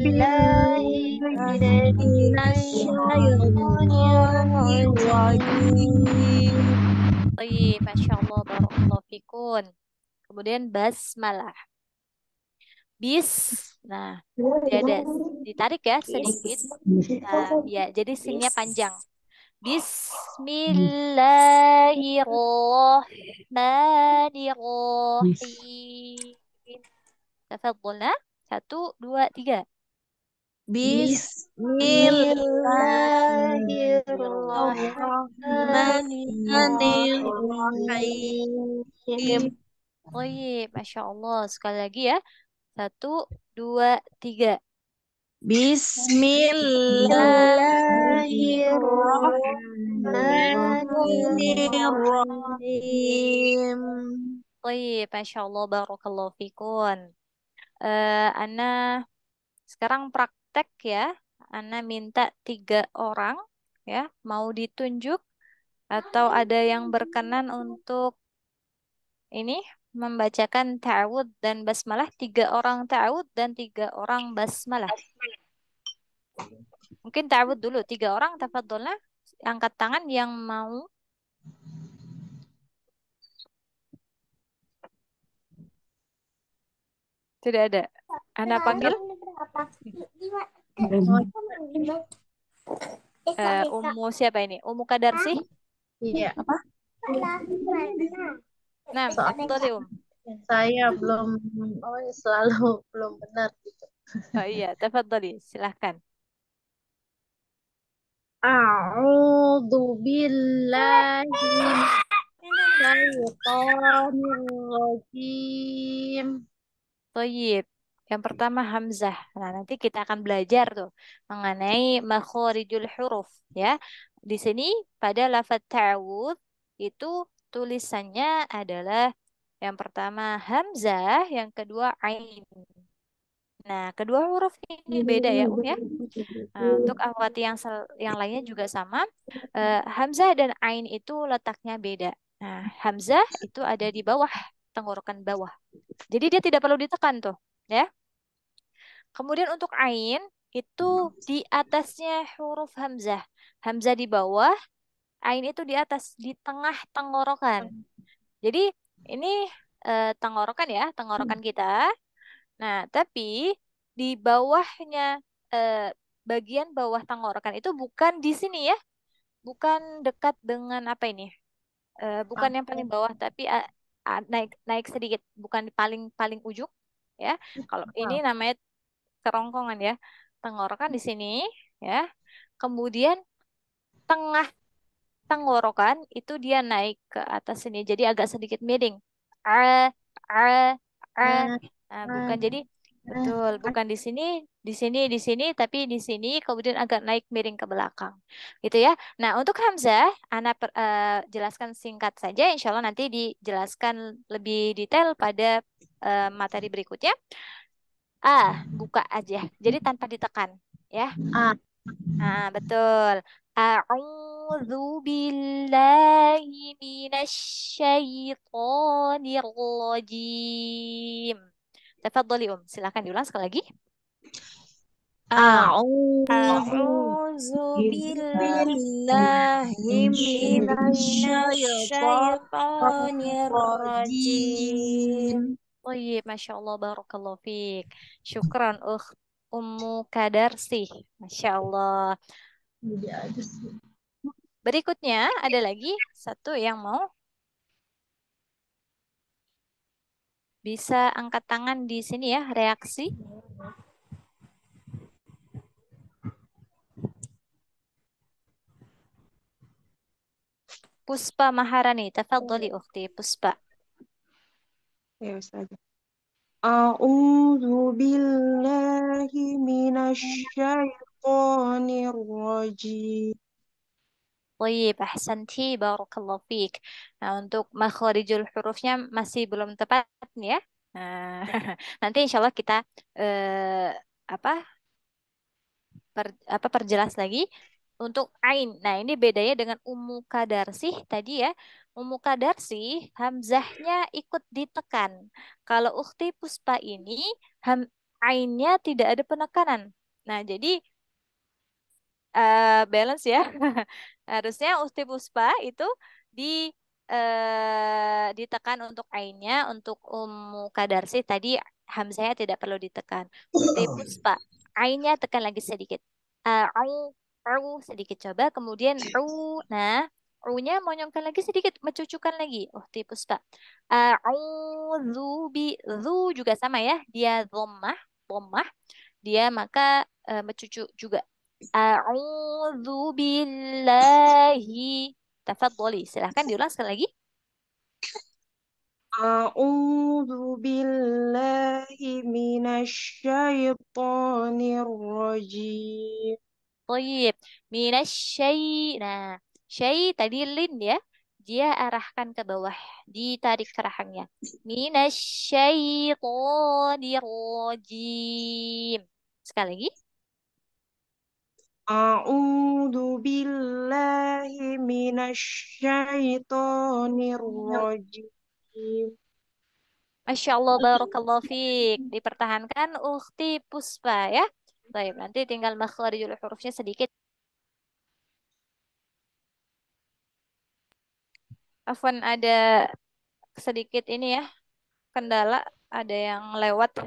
billahi minasyaitonirrajim. Baik, Masya Allah, barakallahu fikun. Kemudian basmalah. Bis. Nah, dia ada ditarik ya sedikit. Nah, ya, jadi sinnya panjang. Bismillahirrahmanirrahim. Tafadhalna. 1, 2, 3. Bismillahirrahmanirrahim. Baik, Masya Allah. Sekali lagi ya. 1, 2, 3. Bismillahirrahmanirrahim. Baik, Masya Allah. Barakallahu fikun. Ana sekarang praktek ya. Ana minta 3 orang ya. Mau ditunjuk atau ada yang berkenan untuk ini membacakan ta'awud dan basmalah. 3 orang ta'awud dan 3 orang basmalah. Mungkin ta'awud dulu 3 orang. Tafadholna. Angkat tangan yang mau. Tidak ada. Ana panggil. Ummu siapa ini? Ummu Kadarsi? Iya. Apa? Nah, tafadholi Saya belum, selalu belum benar gitu. Oh iya, tafadholi, silahkan. A'udzu billahi minasyaitonir rajim. Thayyib. Yang pertama Hamzah. Nah, nanti kita akan belajar tuh mengenai makhorijul huruf ya. Di sini pada lafaz ta'awud itu tulisannya adalah yang pertama Hamzah, yang kedua Ain. Nah, kedua huruf ini beda ya, ya. Nah, untuk akhwati yang lainnya juga sama. Hamzah dan Ain itu letaknya beda. Nah, Hamzah itu ada di bawah, tenggorokan bawah. Jadi dia tidak perlu ditekan tuh, ya. Kemudian untuk Ain itu di atasnya huruf Hamzah. Hamzah di bawah, Ain itu di atas, di tengah tenggorokan. Jadi ini tenggorokan ya, tenggorokan kita. Nah, tapi di bawahnya bagian bawah tenggorokan itu bukan di sini ya. Bukan dekat dengan apa ini? Bukan yang paling bawah tapi naik sedikit, bukan paling paling ujung ya. Kalau ini namanya kerongkongan ya. Tenggorokan di sini ya. Kemudian tengah tenggorokan itu dia naik ke atas sini. Jadi agak sedikit miring. A, a, a. Nah, bukan jadi betul, bukan di sini, di sini, tapi di sini kemudian agak naik miring ke belakang. Gitu ya. Nah, untuk Hamzah, Ana jelaskan singkat saja. Insya Allah nanti dijelaskan lebih detail pada materi berikutnya. Buka aja. Jadi tanpa ditekan, ya. Nah, betul. A'udzu billahi minasyaitonir rajim. Tafadhali silakan diulang sekali lagi. A'udzu billahi minasyaitonir rajim. Baik, Masya Allah, barakallahu fiik. Syukran, Ummu Kadarsi. Masya Allah. Berikutnya ada lagi satu yang mau. Bisa angkat tangan di sini ya, reaksi. Puspa Maharani, tafadhali ukhti Puspa. Ya, Ustaz. أعوذ بالله من الشيطان الرجيم. Baik, ahsanti, barakallahu fiik. Nah, untuk makharijul hurufnya masih belum tepat nih ya. Nah, nanti insya Allah kita eh, apa perjelas lagi untuk ain. Nah, ini bedanya dengan ummu kadarsih tadi ya. Ummu kadarsih hamzahnya ikut ditekan. Kalau ukhti puspa ini ainnya tidak ada penekanan. Nah, jadi balance ya. Harusnya Usti Puspa itu di ditekan untuk ainnya, untuk Ummu Kadarsi tadi hamzahnya tidak perlu ditekan. Usti Puspa, ainnya tekan lagi sedikit. Au, au sedikit coba, kemudian nah, nya monyongkan lagi sedikit, mencucukkan lagi. Usti Puspa. A'udzu zu juga sama ya, dia dhammah, dhammah. Dia maka mencucu juga. A'udzu billahi. Tafadholi. Silahkan diulang sekali lagi. أعوذ بالله من الشيطان الرجيم. Baik. Minasyai. Nah, syai tadi lin ya. Dia arahkan ke bawah. Ditarik ke rahangnya. Minasyaitonir rajim. Sekali lagi. أعوذ بالله من الشيطان الرجيم. Masya Allah, barakallahu fiik. Dipertahankan Ukhti Puspa ya. Baik, nanti tinggal makharijul hurufnya sedikit. Afwan, ada sedikit ini ya, kendala, ada yang lewat.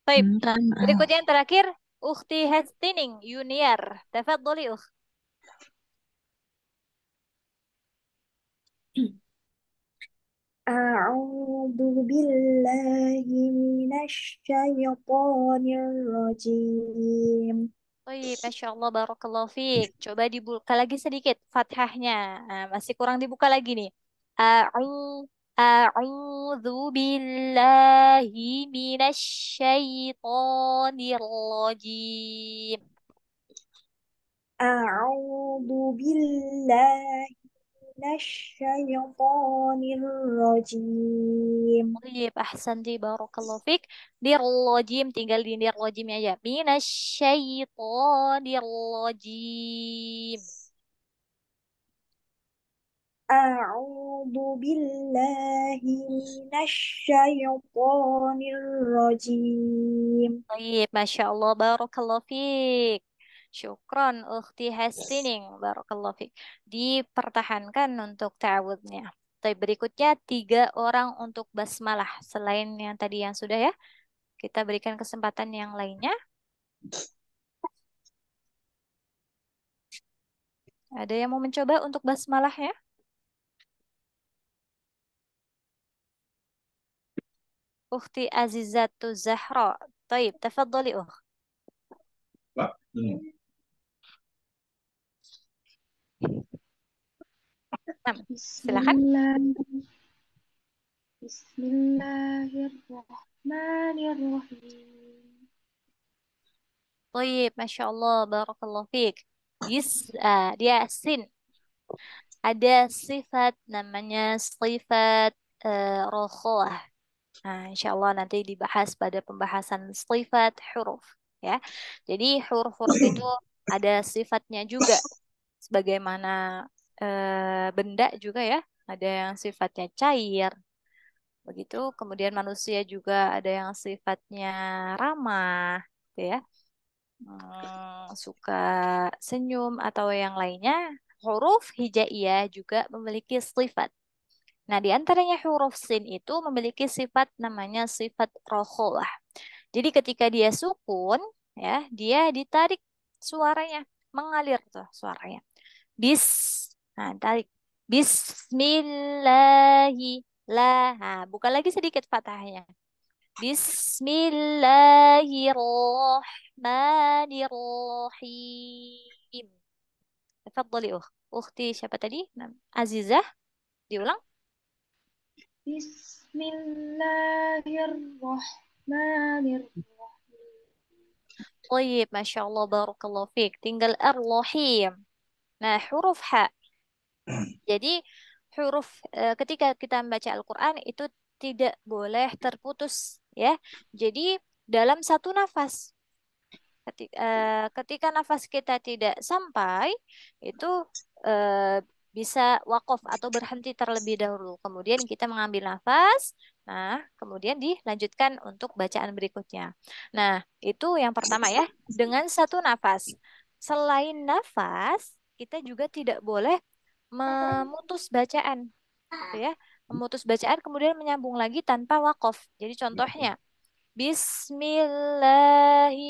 Baik, berikutnya yang terakhir, Ukhti Hestining Yuniar. Tafadholi, Ukht. أعوذ بالله من الشيطان الرجيم. Baik, Masya Allah, barakallahu fiik. Coba dibuka lagi sedikit fathahnya. Nah, masih kurang dibuka lagi nih. A'u A'udzu billahi minasyaitonir rajim. أعوذ بالله من الشيطان الرجيم. Baik, ahsanti, barakallahu fiik. Dirrojim, tinggal di dirrojimnya aja. Minasyaitonir rajim. أعوذ بالله من الشيطان الرجيم. Baik, Masya Allah, barakallahu fiik. Syukron, Ukhti Hasining, barakallahu fiik. Dipertahankan untuk ta'awudnya. Tapi berikutnya 3 orang untuk basmalah. Selain yang tadi yang sudah ya. Kita berikan kesempatan yang lainnya. Ada yang mau mencoba untuk basmalahnya? Ukhti Azizatu Zahra. Taib, tafadhali ukh. Silakan. Bismillahirrahmanirrahim. Taib, Masya Allah, barakallahu fiik. Dia sin. Ada sifat namanya sifat rokhoah. Nah, insya Allah nanti dibahas pada pembahasan sifat huruf. Ya, jadi huruf-huruf itu ada sifatnya juga. Sebagaimana benda juga ya. Ada yang sifatnya cair. Begitu. Kemudian manusia juga ada yang sifatnya ramah. Gitu ya. Suka senyum atau yang lainnya. Huruf hijaiyah juga memiliki sifat. Nah, di antaranya huruf sin itu memiliki sifat namanya sifat rokholah. Jadi ketika dia sukun, ya, dia ditarik suaranya. mengalir tuh suaranya. Bis. Nah, tarik. Bismillahi. Nah, buka lagi sedikit fathahnya. Bismillahirrahmanirrahim. Tafadhali ukhti siapa tadi? Azizah, diulang. Bismillahirrahmanirrahim. Baik, Masya Allah, barakallahu fiik. Tinggal ar-rahim. Nah, huruf ha. Jadi ketika kita membaca Al-Quran itu tidak boleh terputus ya. Jadi dalam satu nafas. Ketika nafas kita tidak sampai itu eh, bisa wakaf atau berhenti terlebih dahulu. Kemudian kita mengambil nafas. Nah, kemudian dilanjutkan untuk bacaan berikutnya. Nah, itu yang pertama ya. Dengan satu nafas. Selain nafas, kita juga tidak boleh memutus bacaan, gitu ya. Memutus bacaan kemudian menyambung lagi tanpa wakaf. Jadi contohnya Bismillahi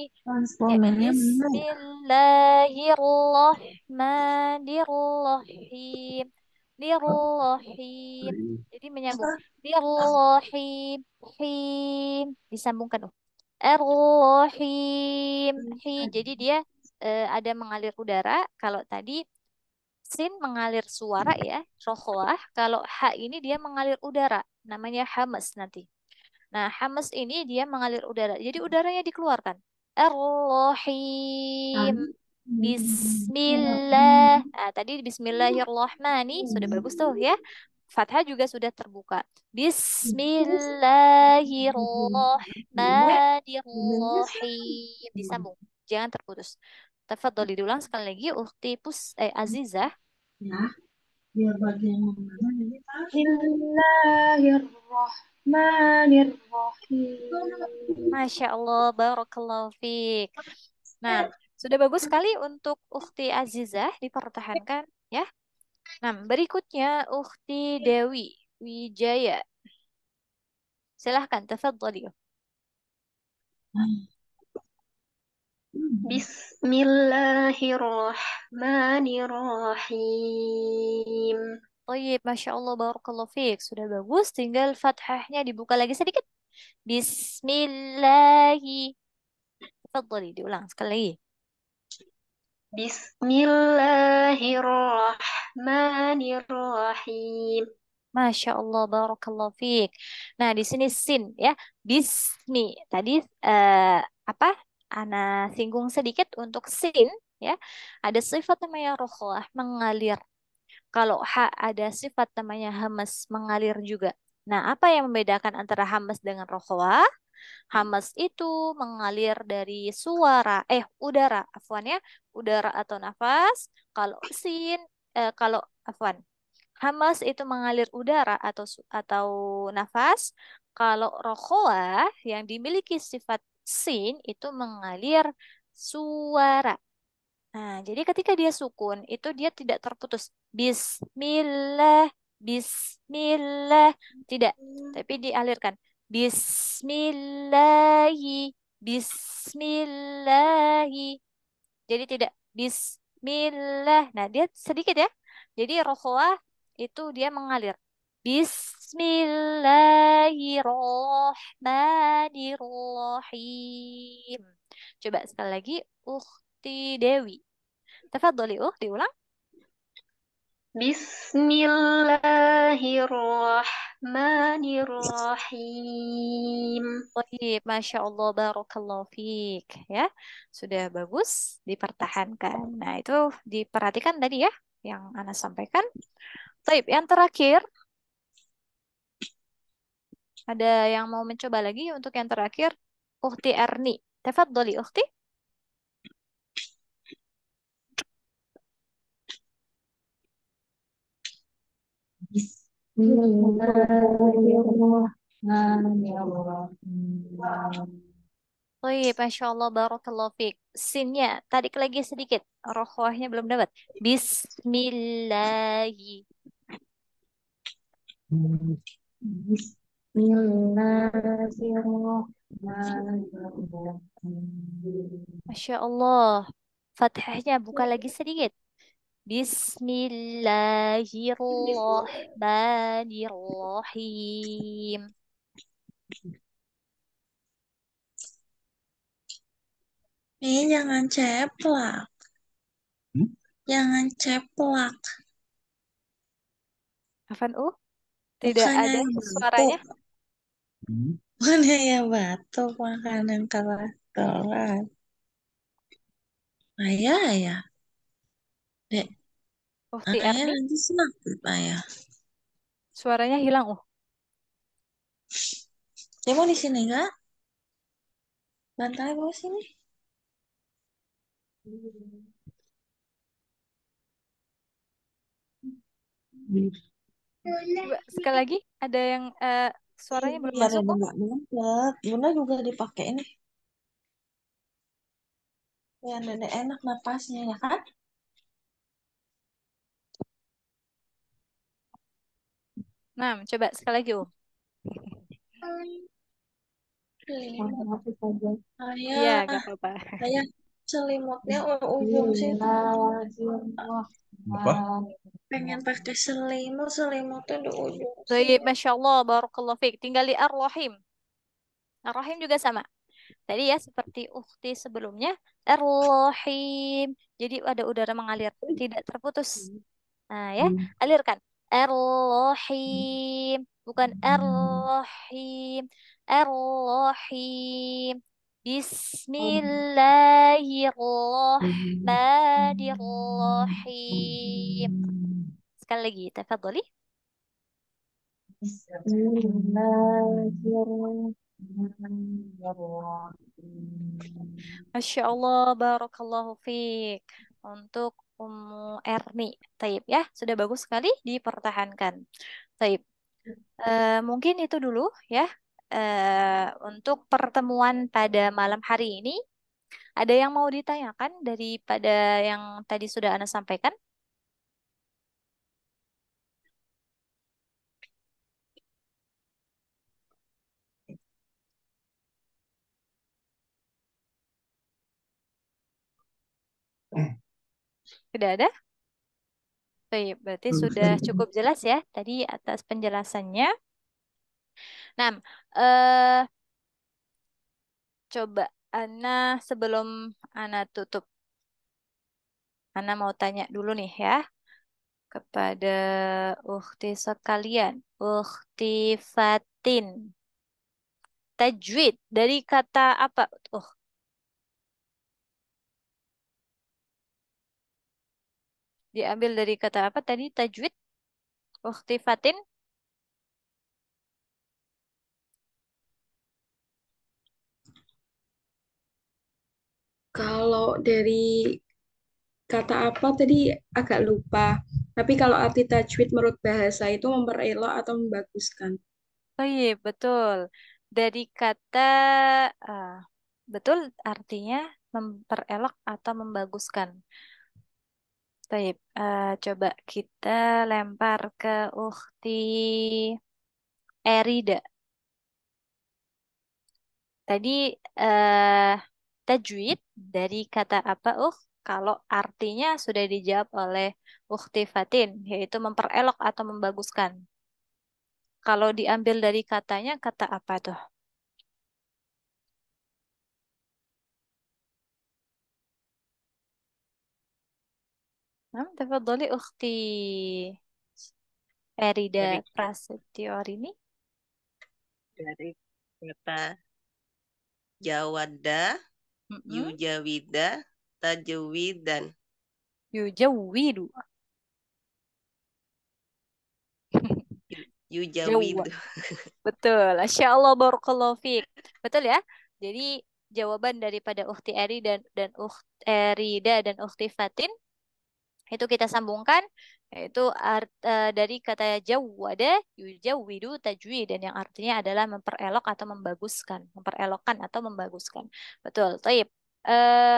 ya, Bismillahirrahmanirrahim. Nirrahim. Jadi menyambung. Nirrahim. Him. Disambungkan. Ar-Rahim. Jadi dia ada mengalir udara. Kalau tadi sin mengalir suara ya, rohwah. Kalau ha ini dia mengalir udara. Namanya hamas nanti. Nah, hamas ini dia mengalir udara. Jadi udaranya dikeluarkan. Ar-Rahim. Bismillah. Nah, tadi Bismillahirrahmani sudah bagus tuh ya. Fathah juga sudah terbuka. Bismillahirrahmanirrahim. Disambung. Jangan terputus. Tafadhali diulang sekali lagi. Ukhti Azizah. Ya, biar bagian yang mana ini Pak? Bismillahirrahmanirrahim. Masya Allah, barakallahu fiik. Nah, sudah bagus sekali untuk Ukhti Azizah dipertahankan ya. Nah, berikutnya Ukhti Dewi Wijaya. Silahkan, tafadhali. Bismillahirrahmanirrahim. Baik, Masya Allah, barakallahu fiik. Sudah bagus, tinggal fathahnya dibuka lagi sedikit. Bismillahi. Tafadhali, diulang sekali lagi. Bismillahirrahmanirrahim. Masya Allah, barakallahu fiik. Nah, di sini sin ya. Bismi. Tadi apa? Ana singgung sedikit untuk sin ya. Ada sifat namanya rokhlah, mengalir. Kalau ha ada sifat namanya hamas, mengalir juga. Nah, apa yang membedakan antara hamas dengan rokhlah? Hamas itu mengalir dari udara, afwan ya, udara atau nafas. Kalau Hamas itu mengalir udara atau nafas. Kalau rokoah yang dimiliki sifat sin itu mengalir suara. Nah, jadi ketika dia sukun itu dia tidak terputus. Bismillah, Bismillah, tidak. Tapi dialirkan. Bismillahi, Bismillahi. Jadi tidak Bismillah. Nah, dia sedikit ya. Jadi rokoah itu dia mengalir. Bismillahirrahmanirrahim. Coba sekali lagi, Ukhti Dewi. Tafadhali, diulang. Bismillahirrahmanirrahim. Baik, Masya Allah, barakallahu fiik. Ya, sudah bagus, dipertahankan. Nah, itu diperhatikan tadi ya, yang Ana sampaikan. Baik, yang terakhir, ada yang mau mencoba lagi untuk yang terakhir? Ukhti Erni. Tafadhali, Ukhti. Bismillahirrahmanirrahim. Baik, Masya Allah, barakallahu fiik. Sinnya, tarik lagi sedikit. Rohwahnya belum dapat. Bismillahi. Bismillahirrahmanirrahim. Masya Allah. fathahnya buka lagi sedikit. Bismillahirrahmanirrahim. Jangan ceplak. Jangan ceplak. Afan tidak Bukannya ada yang suaranya. batuk. Bukannya yang batuk makanan kolesterol. Ayah. Dek, Ukti ayah Erni, nanti sakit ayah. suaranya hilang. Dia mau di sini enggak? Bantai bawah sini. Coba sekali lagi, ada yang suaranya belum Biar masuk. ada nggak mumpet. Bunda juga dipakai ini. Biar Dede enak napasnya ya kan? Nah, coba sekali lagi, Selimut. Iya, Ayah, gak apa-apa. ayah selimutnya ujung situ. Apa? Pengen pakai selimutnya di ujung Baik, sini. Masya Allah, Barakallahu Fik. Tinggal di Ar-Rahim. Ar-Rahim juga sama. Tadi ya, seperti ukti sebelumnya. Ar-Rahim. Jadi ada udara mengalir. Tidak terputus. Nah ya, alirkan. Ar-Rahim. Bukan Ar-Rahim. Ar-Rahim. Bismillahirrahmanirrahim. Sekali lagi, tafadhali. Masya Allah, barakallahu fiik. Untuk Ummu Erni. Taib ya, sudah bagus sekali dipertahankan. Taib. Mungkin itu dulu ya. Untuk pertemuan pada malam hari ini, ada yang mau ditanyakan daripada yang tadi sudah Anda sampaikan? Tidak ada? Baik, berarti sudah cukup jelas ya tadi atas penjelasannya. Nah, eh, coba Ana sebelum Ana tutup, Ana mau tanya dulu nih ya kepada ukhti sekalian, ukhti Fatin. Tajwid dari kata apa? Oh, diambil dari kata apa tadi tajwid? Ukhti Fatin? Kalau dari kata apa tadi agak lupa. Tapi kalau arti tajwid menurut bahasa itu memperelok atau membaguskan. Oh iya, betul. Dari kata ah, betul artinya memperelok atau membaguskan. Baik, coba kita lempar ke Ukhti Erida. Tadi eh, tajwid dari kata apa, kalau artinya sudah dijawab oleh Ukhti Fatin, yaitu memperelok atau membaguskan. Kalau diambil dari katanya, kata apa tuh? Tafadhali Ukhti Erida Dari Prasetyo ini. dari kata jawada, yujawida, tajwidan. Yujawidu. Yujawid. Jawa. Betul. Masya Allah, barakallahu fiik. Betul ya? Jadi jawaban daripada Ukhti Eri dan Ukhti Erida dan Ukhti Fatin itu kita sambungkan yaitu dari kata jawwada yujawwidu tajwid dan yang artinya adalah memperelok atau membaguskan, memperelokkan atau membaguskan. Betul. Taib.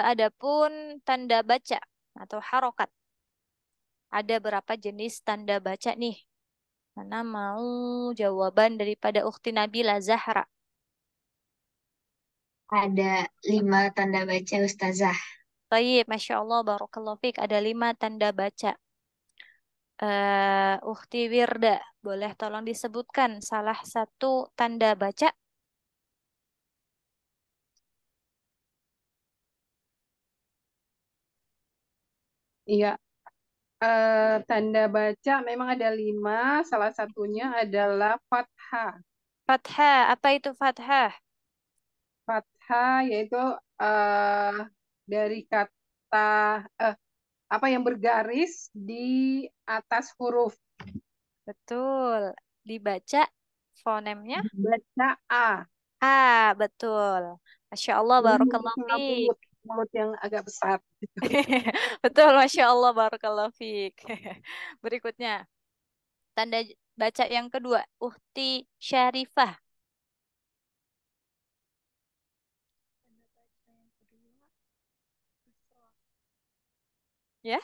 Adapun tanda baca atau harokat. Ada berapa jenis tanda baca nih? Mana mau jawaban daripada Ukhti Nabila Zahra? Ada 5 tanda baca Ustazah. Tayyib, Masya Allah, Barakallahu Fik. Ada 5 tanda baca. Ukhti Wirda, boleh tolong disebutkan salah satu tanda baca? Iya, tanda baca memang ada 5, salah satunya adalah fathah. Fathah, apa itu fathah? Fathah yaitu dari kata apa yang bergaris di atas huruf. Betul. Dibaca fonemnya? Baca A. A, betul. Masya Allah, Barakallahu Fik. Mulut yang agak besar. Betul, Masya Allah, Barakallahu Fik. Berikutnya, tanda baca yang kedua, Ukhti Syarifah. Ya?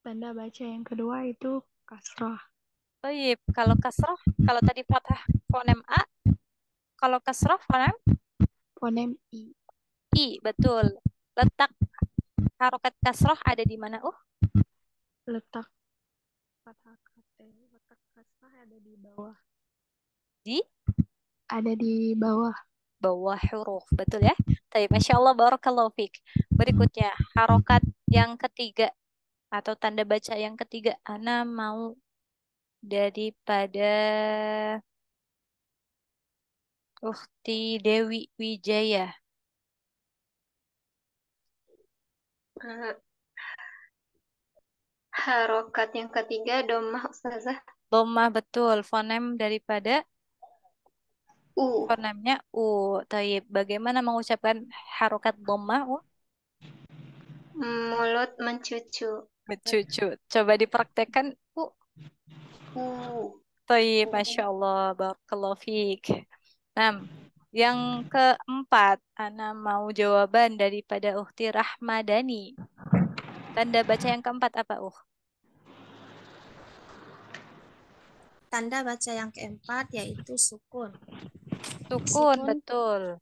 Tanda baca yang kedua itu kasrah. Baik, kalau kasrah, kalau tadi fathah fonem A, kalau kasrah fonem? Fonem I. I, betul. Letak harokat kasrah ada di mana? Letak fathah letak kasrah ada di bawah. Di? Ada di bawah. Bawah huruf, betul ya? Tapi Masya Allah, Barakallahu Fik. Berikutnya, harokat yang ketiga atau tanda baca yang ketiga. Ana mau daripada Ukhti Dewi Wijaya. Harokat yang ketiga domah Ustazah. Domah, betul. Fonem daripada U. Fonemnya U. Taib. Bagaimana mengucapkan harokat domah U? Mulut mencucu. Mencucu. Coba dipraktekkan U. U. Taib. Masya Allah. Barakallahu Fik. 6. Yang keempat, Ana mau jawaban daripada Ukhti Rahmadani. Tanda baca yang keempat apa, Tanda baca yang keempat yaitu sukun. Sukun, betul.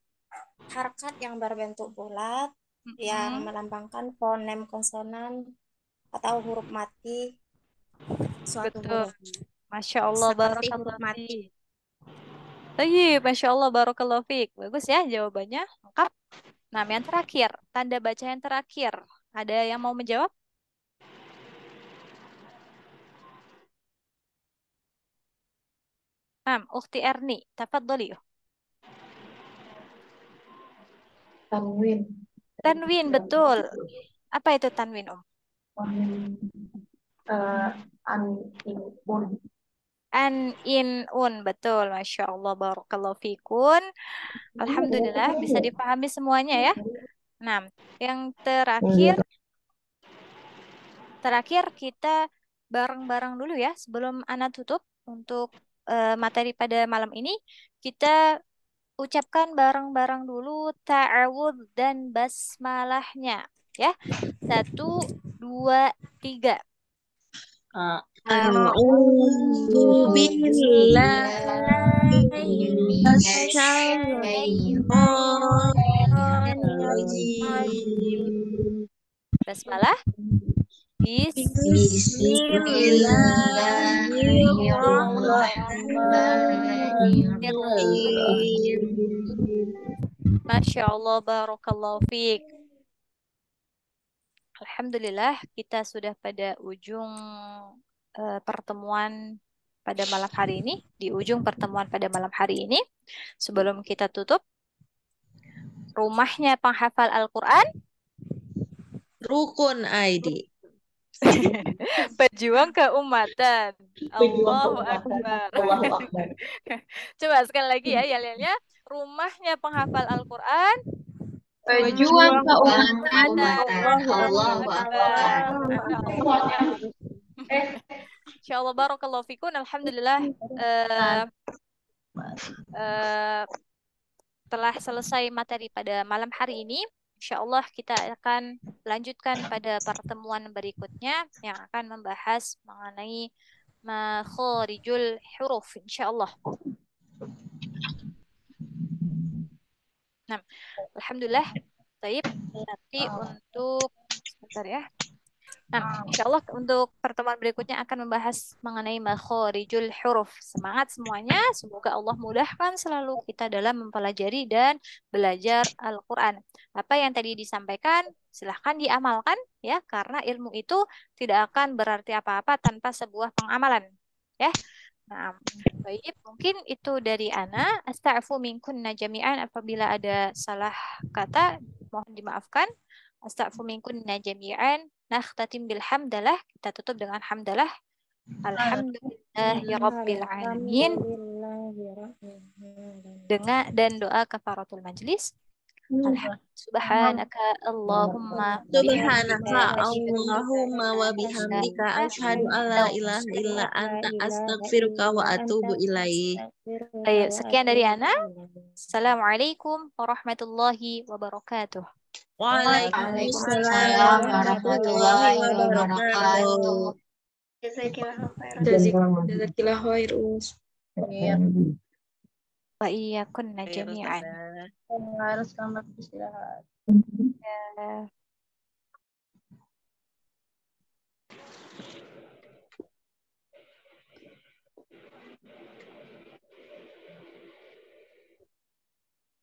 Harkat yang berbentuk bulat yang melambangkan fonem konsonan atau huruf mati suatu Betul. huruf. Masya Allah, Seperti huruf Barakallahu mati. Fik. Tayyib, Masya Allah, Barakallahu Fik. Bagus ya jawabannya, lengkap. Nah, yang terakhir, tanda baca yang terakhir. Ada yang mau menjawab? Ukhti Erni, tafadholi. Tanwin. Tanwin, betul. Apa itu tanwin, An, in, un, betul. Masya Allah, Barakallahu Fikun. Alhamdulillah, bisa dipahami semuanya ya. Nah, yang terakhir kita bareng-bareng dulu ya. Sebelum Ana tutup untuk materi pada malam ini, kita ucapkan bareng-bareng dulu ta'awudz dan basmalahnya. Ya, 1, 2, 3. A'udzu billahi minasyaitonir rajim. Basmalah. Bismillahirrahmanirrahim. Masya Allah, Barakallahu Fik. Alhamdulillah, kita sudah pada ujung pertemuan pada malam hari ini. Di ujung pertemuan pada malam hari ini. Sebelum kita tutup, rumahnya penghafal Al-Quran. Rukun ID. Pejuang keumatan. Allahu Akbar. Coba sekali lagi ya, yel-yelnya. Rumahnya penghafal Al-Quran. Pejuang keumatan. Allahu Akbar. Insyaallah, barakallahu fikun. Alhamdulillah telah selesai materi pada malam hari ini. Insyaallah kita akan lanjutkan pada pertemuan berikutnya yang akan membahas mengenai makharijul huruf, insyaallah. Nah, alhamdulillah Baik, nanti untuk sebentar ya. Nah, insya Allah untuk pertemuan berikutnya akan membahas mengenai makhorijul huruf. Semangat semuanya, semoga Allah mudahkan selalu kita dalam mempelajari dan belajar Al-Quran. Apa yang tadi disampaikan, silahkan diamalkan ya, karena ilmu itu tidak akan berarti apa-apa tanpa sebuah pengamalan. Ya. Nah, baik, mungkin itu dari Ana. Astagfu minkunna jami'an, apabila ada salah kata, mohon dimaafkan. Astagfu minkunna jami'an. Nakhtatim bilhamdalah. Kita tutup dengan hamdalah. Alhamdulillahi rabbil alamin. Dengan dan doa kafaratul majlis. Subhanaka Allahumma Subhanaka Allahumma wa bihamdika asyhadu alla ilaha illa anta astaghfiruka wa atubu ilaik. Baik, sekian dari Ana. Assalamualaikum warahmatullahi wabarakatuh. Waalaikumsalam warahmatullahi wabarakatuh. Jazakillah khair. Wa iyyakunna jami'an. Harus selamat istirahat. Ya.